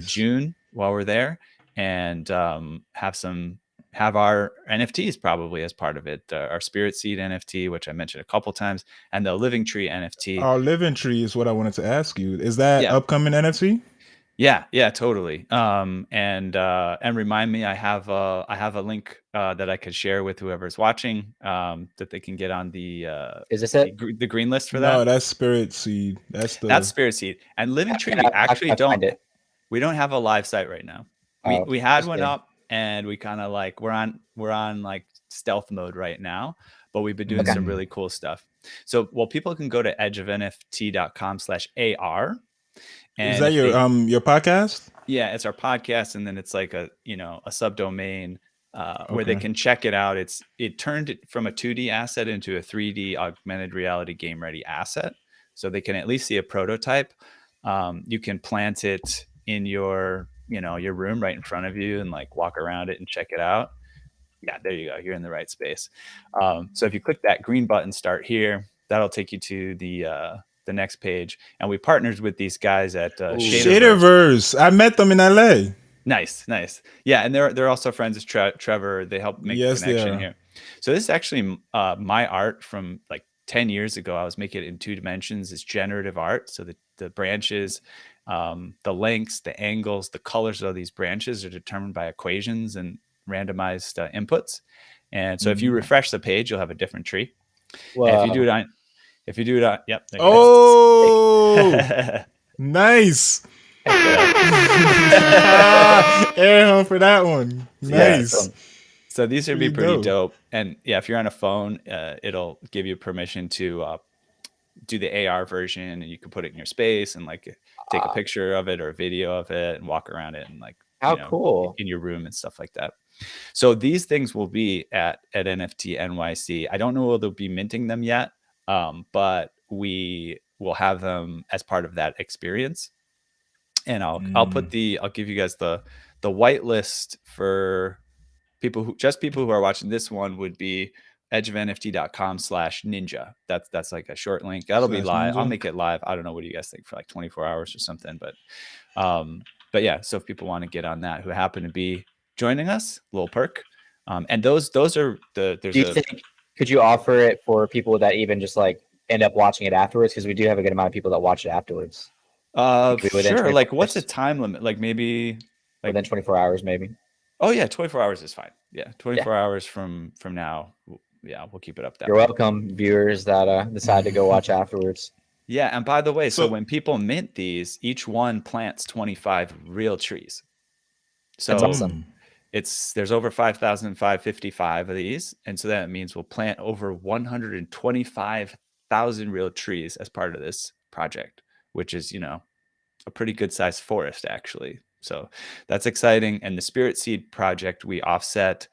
June while we're there, and have our NFTs probably as part of it. Our Spirit Seed NFT, which I mentioned a couple times, and the Living Tree NFT. Our Living Tree is what I wanted to ask you. Is that upcoming NFT? Yeah, totally. And remind me, I have a link that I could share with whoever's watching, that they can get on the is this it? The green list for that? No, that's Spirit Seed. That's Spirit Seed. And Living Tree, we actually don't have a live site right now. We had one up, and we kind of like we're on like stealth mode right now, but we've been doing some really cool stuff. So people can go to edgeofnft.com/AR. And is that your podcast? Yeah, it's our podcast, and then it's like a subdomain where they can check it out. It turned it from a 2D asset into a 3D augmented reality game ready asset, so they can at least see a prototype. You can plant it in your room right in front of you and like walk around it and check it out. Yeah, there you go. You're in the right space. So if you click that green button, start here, that'll take you to the next page. And we partnered with these guys at Shaderverse. I met them in LA. Nice, nice. Yeah, and they're also friends with Trevor. They helped make the Yes, they connection are. here. So this is actually my art from like 10 years ago. I was making it in 2 dimensions. It's generative art. So the branches, the lengths, the angles, the colors of these branches are determined by equations and randomized inputs. And so if you Mhm. refresh the page, you'll have a different tree. And Whoa. if you do it on, yep, there you go. That's sick. Oh, nice. Heck yeah. Air hunt for that one. Yeah. That's Nice. awesome. So these would be Pretty pretty dope. dope. And yeah, if you're on a phone, it'll give you permission to do the AR version, and you can put it in your space and like take a Ah, picture of it or a video of it and walk around it and like, how cool. in your room and stuff like that. So these things will be at NFT NYC. I don't know whether they'll be minting them yet, but we will have them as part of that experience. And I'll give you guys the whitelist for people who are watching this one would be edgeofnft.com/ninja. That's like a short link. That'll be Slash live. I'll ninja. make it live. I don't know. What do you guys think, for like 24 hours or something? But yeah, so if people want to get on that who happen to be joining us, little perk. And those are Do you think could you offer it for people that even just like end up watching it afterwards? Because we do have a good amount of people that watch it afterwards. Maybe within sure, 24 like what's a hours. time limit? Like maybe like, Within 24 hours, maybe. oh yeah, 24 hours is fine. Yeah, Yeah. 24 hours from now. Yeah, we'll keep it up that You're way. welcome, viewers that decide to go watch afterwards. Yeah, and by the way, so So when people mint these, each one plants 25 real trees. That's So awesome. there's over 5,555 of these, and so that means we'll plant over 125,000 real trees as part of this project, which is a pretty good sized forest actually. So that's exciting. And the Spirit Seed project, we offset.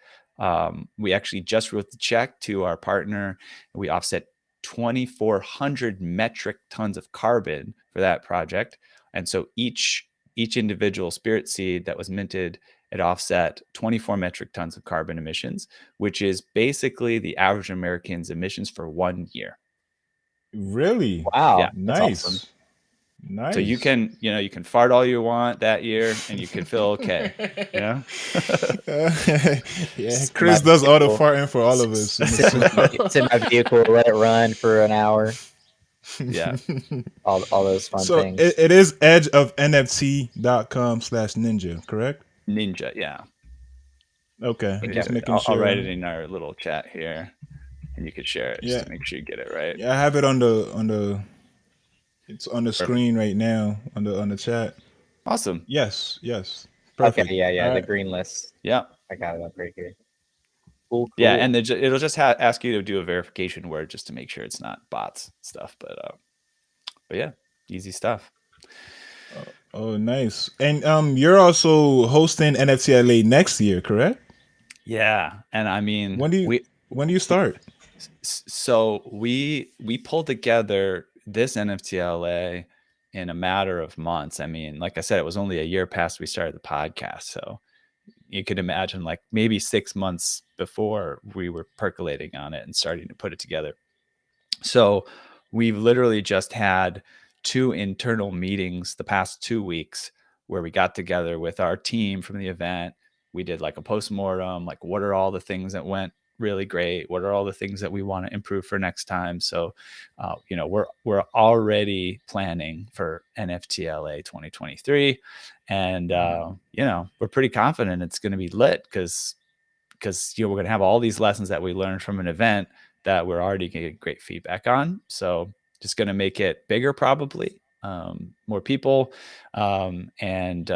We actually just wrote the check to our partner. We offset 2,400 metric tons of carbon for that project. And so each individual Spirit Seed that was minted, it offset 24 metric tons of carbon emissions, which is basically the average American's emissions for 1 year. really Yeah. Wow, that's awesome. nice. So you Nice. can, you can fart all you want that year and you can feel okay. Yeah, Sit in my Chris does all the vehicle, farting for all of us. sit in my vehicle, let it run for an hour. Yeah. All those fun So things. it is edgeofnft.com/ninja, correct? Ninja. Yeah. Okay, Okay. just making I'll write sure. it in our little chat here and you could share it just Yeah, to make sure you get it right. yeah, I have it on the. It's on the Perfect. screen right now on the chat. Awesome. Yes, yes, Okay, perfect. yeah, All the right. green list. Yeah. I got it up right here. Cool, Yeah. cool. And it'll just ask you to do a verification word just to make sure it's not bots stuff. But yeah, easy stuff. Oh, nice. And you're also hosting NFT LA next year, correct? Yeah. And I mean, When do you when do you start? so we pulled together this NFTLA in a matter of months. I mean, like I said, it was only a year past we started the podcast. So you could imagine like maybe 6 months before we were percolating on it and starting to put it together. So we've literally just had 2 internal meetings the past 2 weeks where we got together with our team from the event. We did like a postmortem, like what are all the things that went really great? What are all the things that we want to improve for next time? So, we're already planning for NFTLA 2023, and we're pretty confident it's going to be lit because we're going to have all these lessons that we learned from an event that we're already getting great feedback on. So just going to make it bigger, probably more people, and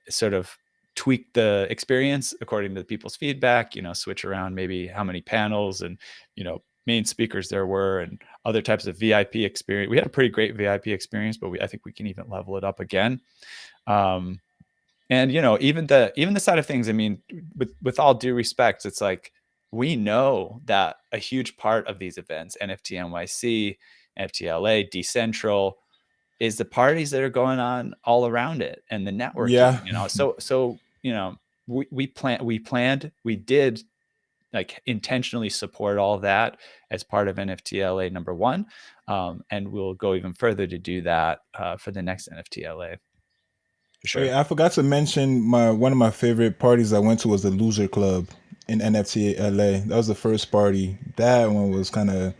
sort of tweak the experience according to people's feedback, switch around maybe how many panels and, main speakers there were and other types of VIP experience. We had a pretty great VIP experience, but I think we can even level it up again. And even the side of things, I mean, with all due respect, it's like we know that a huge part of these events, NFT NYC, NFTLA, Decentral, is the parties that are going on all around it and the networking. Yeah. So we did like intentionally support all that as part of NFTLA #1, and we'll go even further to do that for the next NFTLA. for Wait, sure. I forgot to mention my one of my favorite parties I went to was the Loser Club in NFT LA. That was the first party. That one was kind of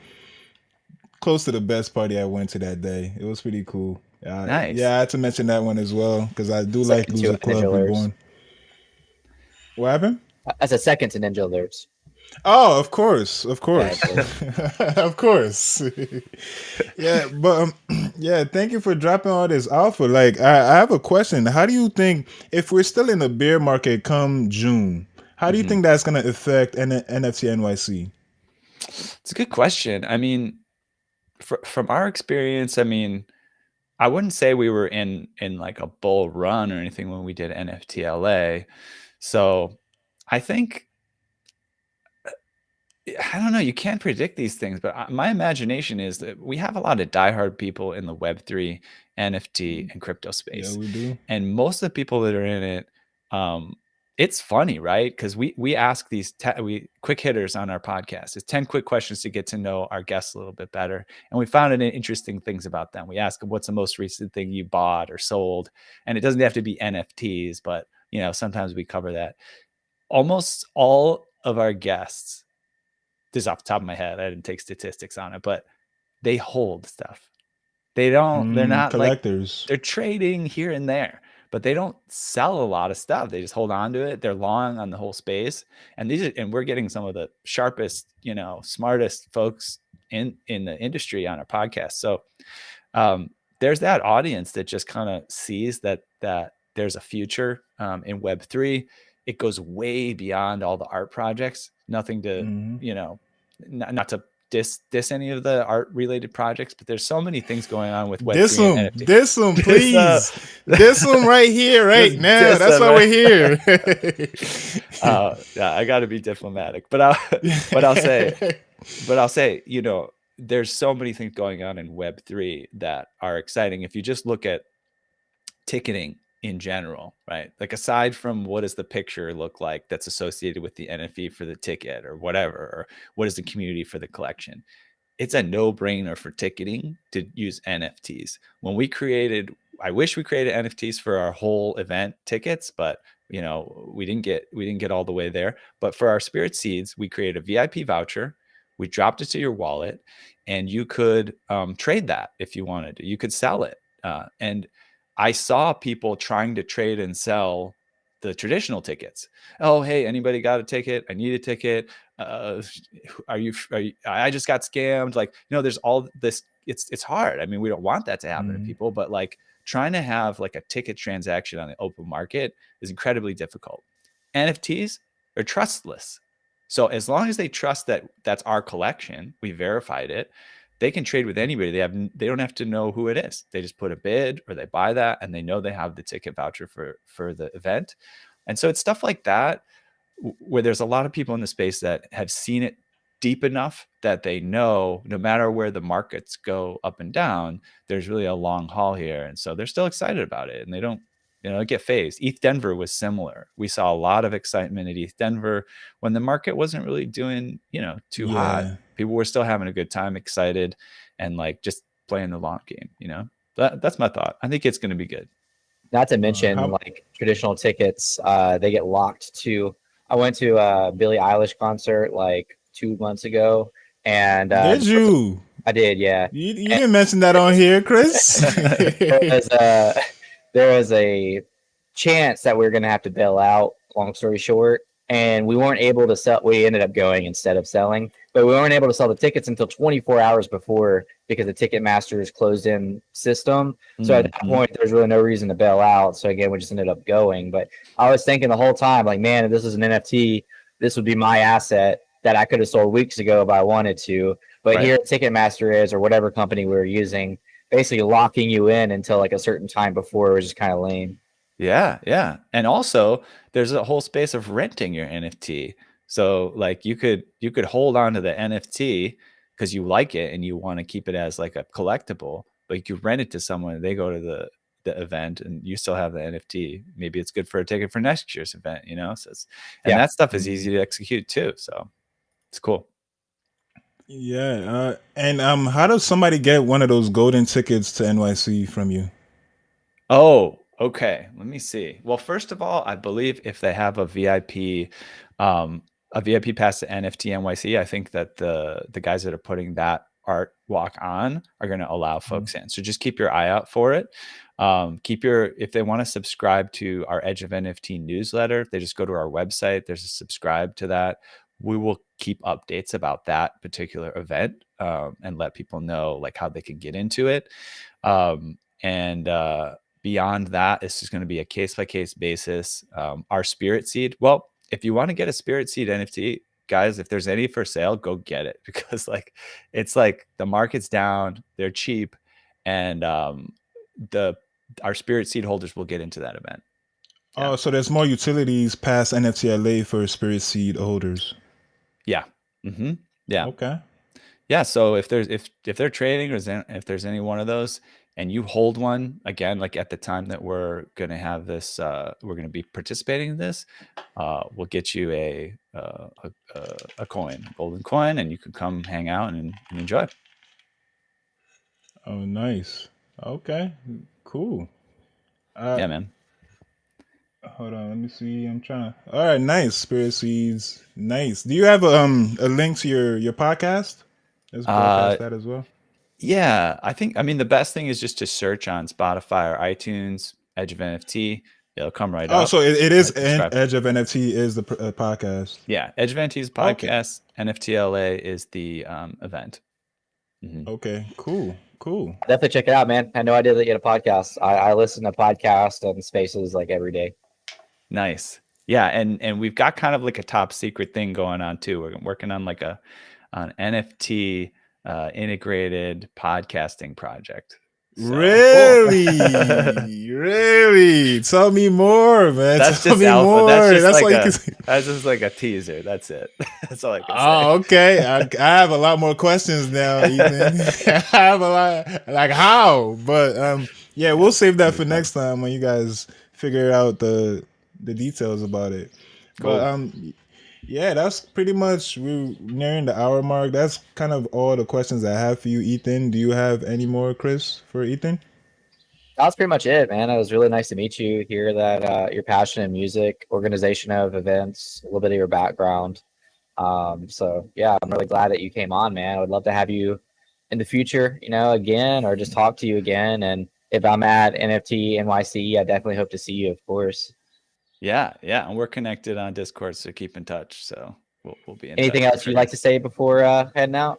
close to the best party I went to that day. It was pretty cool. Nice. Yeah, I had to mention that one as well because I do like Second to Loser Club Ninjalerts. Reborn. What happened? As a second to Ninjalerts. Oh, of course, of Yeah, course, so of course. Yeah, but yeah, thank you for dropping all this alpha. Like, I have a question. How do you think if we're still in a bear market come June, how do you Mhm. think that's going to affect NFT NYC? It's a good question. I mean, from our experience, I mean, I wouldn't say we were in like a bull run or anything when we did NFTLA. So I think I don't know. You can't predict these things, but my imagination is that we have a lot of diehard people in the Web3, NFT, and crypto Yeah, space, we do. and most of the people that are in it, um, it's funny, right? Because we ask these we quick hitters on our podcast. It's 10 quick questions to get to know our guests a little bit better, and we found interesting things about them. We ask them, "What's the most recent thing you bought or sold?" And it doesn't have to be NFTs, but sometimes we cover that. Almost all of our guests, this is off the top of my head, I didn't take statistics on it, but they hold stuff. They're not like, Collectors. they're trading here and there, but they don't sell a lot of stuff. They just hold on to it. They're long on the whole space. And we're getting some of the sharpest, smartest folks in the industry on our podcast. So um, there's that audience that just kind of sees that there's a future in Web3. It goes way beyond all the art projects. Nothing to, Hmm. not to diss any of the art related projects, but there's so many things going on with Web3 and NFT. This one, This please. This one right here, right just now. diss That's them, why right? we're here. Yeah, I got to be diplomatic, but I'll say, there's so many things going on in Web3 that are exciting. If you just look at ticketing in general, right? Like aside from what does the picture look like that's associated with the NFT for the ticket or whatever, or what is the community for the collection? It's a no-brainer for ticketing to use NFTs. I wish we created NFTs for our whole event tickets, but we didn't get all the way there. But for our Spirit Seeds, we created a VIP voucher. We dropped it to your wallet, and you could trade that if you wanted to. You could sell it, and I saw people trying to trade and sell the traditional tickets. Oh, hey, anybody got a ticket? I need a ticket. Uh, I just got scammed. Like, there's all this. It's hard. I mean, we don't want that to happen to Mhm. people, but like trying to have like a ticket transaction on the open market is incredibly difficult. NFTs are trustless. So as long as they trust that that's our collection, we verified it, they can trade with anybody. They don't have to know who it is. They just put a bid or they buy that and they know they have the ticket voucher for the event. And so it's stuff like that where there's a lot of people in the space that have seen it deep enough that they know no matter where the markets go up and down, there's really a long haul here. And so they're still excited about it and they don't, get phased. ETH Denver was similar. We saw a lot of excitement at ETH Denver when the market wasn't really doing, too hot. Yeah. People were still having a good time, excited, and like just playing the long game. That's my thought. I think it's going to be good. not to mention How like traditional tickets, they get locked to. I went to a Billie Eilish concert like 2 months ago, and did you? I did, yeah. You And didn't mention that on here, Chris. there was a there was a chance that we were going to have to bail out. Long story short, and we weren't able to sell. We ended up going instead of selling, but we weren't able to sell the tickets until 24 hours before because the Ticketmaster's closed-in system. So at that Mhm. point, there's really no reason to bail out. So again, we just ended up going. But I was thinking the whole time, like, man, if this is an NFT, this would be my asset that I could have sold weeks ago if I wanted to. But Right. here, Ticketmaster is, or whatever company we were using, basically locking you in until like a certain time before. It was just kind of lame. Yeah, yeah. And also there's a whole space of renting your NFT. So like you could hold on to the NFT because you like it and you want to keep it as like a collectible, but you could rent it to someone, they go to the event and you still have the NFT. Maybe it's good for a ticket for next year's event. So and Yeah. that stuff is Mhm. easy to execute too. So it's cool. Yeah. And how does somebody get one of those golden tickets to NYC from you? Oh, Okay, let me see. Well, first of all, I believe if they have a VIP pass to NFT NYC, I think that the guys that are putting that art walk on are going to allow Mhm. folks in. So just keep your eye out for it. If they want to subscribe to our Edge of NFT newsletter, they just go to our website. There's a subscribe to that. We will keep updates about that particular event, and let people know like how they can get into it. And beyond that, it's just going to be a case by case basis. Our Spirit Seed. Well, if you want to get a Spirit Seed NFT, guys, if there's any for sale, go get it, because like it's like the market's down, they're cheap, and the our Spirit Seed holders will get into that event. Yeah. Oh, so there's more utilities past NFTLA for Spirit Seed holders. Yeah. Mm-hmm. Yeah. Okay. Yeah. So if they're trading, or if there's any one of those, and you hold one, again, like at the time that we're going to have this, we're going to be participating in this, we'll get you a coin, a golden coin, and you can come hang out and enjoy. Oh, nice. Okay. Cool. Yeah, man. Hold on, let me see. I'm trying to. All right, nice. Spirit Seeds, nice. Do you have a link to your podcast? Let's broadcast that as well. Yeah, I mean, the best thing is just to search on Spotify or iTunes, Edge of NFT. It'll come right Oh, up. so it is Subscribe. Edge of NFT is the podcast. Yeah, Edge of NFT is Okay. podcast. NFTLA is the event. Mhm. Okay. Cool. Cool. Definitely check it out, man. I had no idea that you had a podcast. I listen to podcasts and spaces like every day. Nice. Yeah, and we've got kind of like a top secret thing going on too. We're working on like an NFT integrated podcasting project. So, Really? Really? Tell me more, man. That's Tell just me alpha. more. That's all you can say. That's just like a teaser. That's it. That's all I can say. Oh, okay. I have a lot more questions now, Ethan. I have a lot, like how, but yeah, we'll save that for next time when you guys figure out the details about it. Cool. But yeah, that's pretty much, we're nearing the hour mark. That's kind of all the questions I have for you, Ethan. Do you have any more, Chris, for Ethan? That's pretty much it, man. It was really nice to meet you. Hear that you're passionate in music, organization of events, a little bit of your background. So yeah, I'm really glad that you came on, man. I would love to have you in the future, again, or just talk to you again. And if I'm at NFT NYC, I definitely hope to see you, of course. Yeah, and we're connected on Discord, so keep in touch. So we'll be in Anything touch. else you'd like to say before heading out?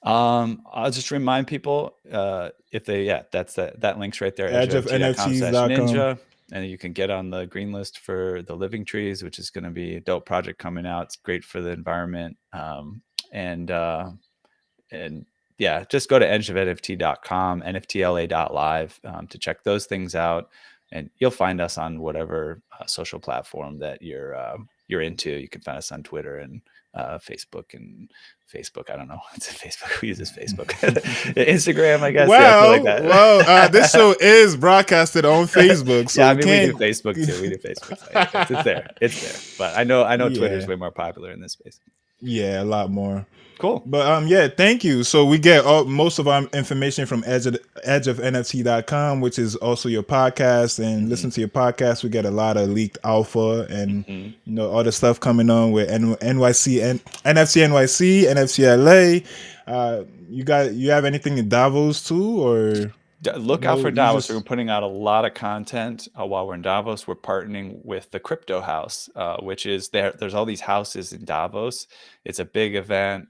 I'll just remind people, if they, that link's right there, edgeofnfts.com/ninja, and you can get on the green list for the Living Trees, which is going to be a dope project coming out. It's great for the environment. And yeah, just go to edgeofnft.com, nftla.live, to check those things out, and you'll find us on whatever social platform that you're into. You can find us on Twitter and Facebook I don't know. It's Facebook. Who uses Facebook? Instagram, I guess. Well, like that. this show is broadcasted on Facebook, so yeah, I mean, we do Facebook too. We do Facebook. It's there. It's there. But I know Twitter's way more popular in this space. Yeah, a lot more. Cool. But yeah, thank you. So we get most of our information from edgeofnft.com, which is also your podcast, and listen to your podcast. We get a lot of leaked alpha and all the stuff coming on with NYC and NFC NYC, NFC LA. You have anything in Davos too, or? Look out for Davos. We're putting out a lot of content while we're in Davos. We're partnering with the Crypto House, which is there's all these houses in Davos. It's a big event.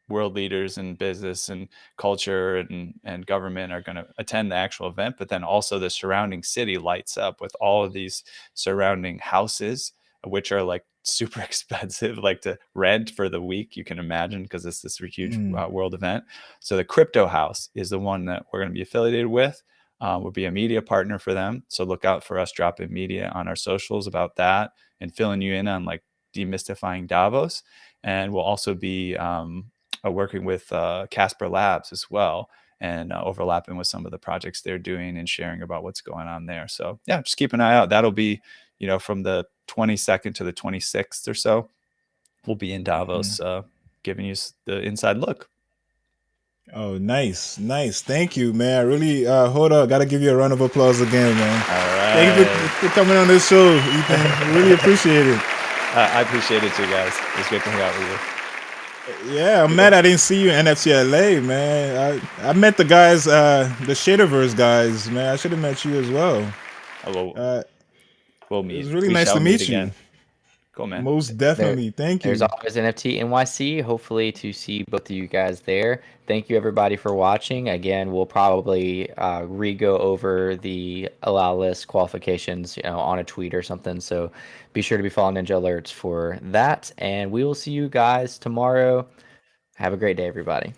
World leaders in business and culture and government are going to attend the actual event, but then also the surrounding city lights up with all of these surrounding houses, which are like super expensive, like to rent for the week, you can imagine, because it's this huge world event. So the Crypto House is the one that we're going to be affiliated with. We'll be a media partner for them. So look out for us dropping media on our socials about that and filling you in on like demystifying Davos. And we'll also be working with Casper Labs as well, and overlapping with some of the projects they're doing and sharing about what's going on there. So yeah, just keep an eye out. That'll be, from the 22nd to the 26th or so, we'll be in Davos, giving you the inside look. Oh, nice. Thank you, man. I really, hold up. Got to give you a round of applause again, man. All right. Thank you for coming on this show, Ethan. I really appreciate it. I appreciate it too, guys. It was great to hang out with you. Yeah, I'm mad I didn't see you in NFT LA, man. I met the guys, the Shaderverse guys, man. I should have met you as well. Oh, we'll It meet. was really We nice shall to meet meet you. again. Cool, man. Most There, definitely. Thank there's you. always NFT NYC. Hopefully, to see both of you guys there. Thank you, everybody, for watching. Again, we'll probably re-go over the allow list qualifications, on a tweet or something. So be sure to be following Ninjalerts for that. And we will see you guys tomorrow. Have a great day, everybody.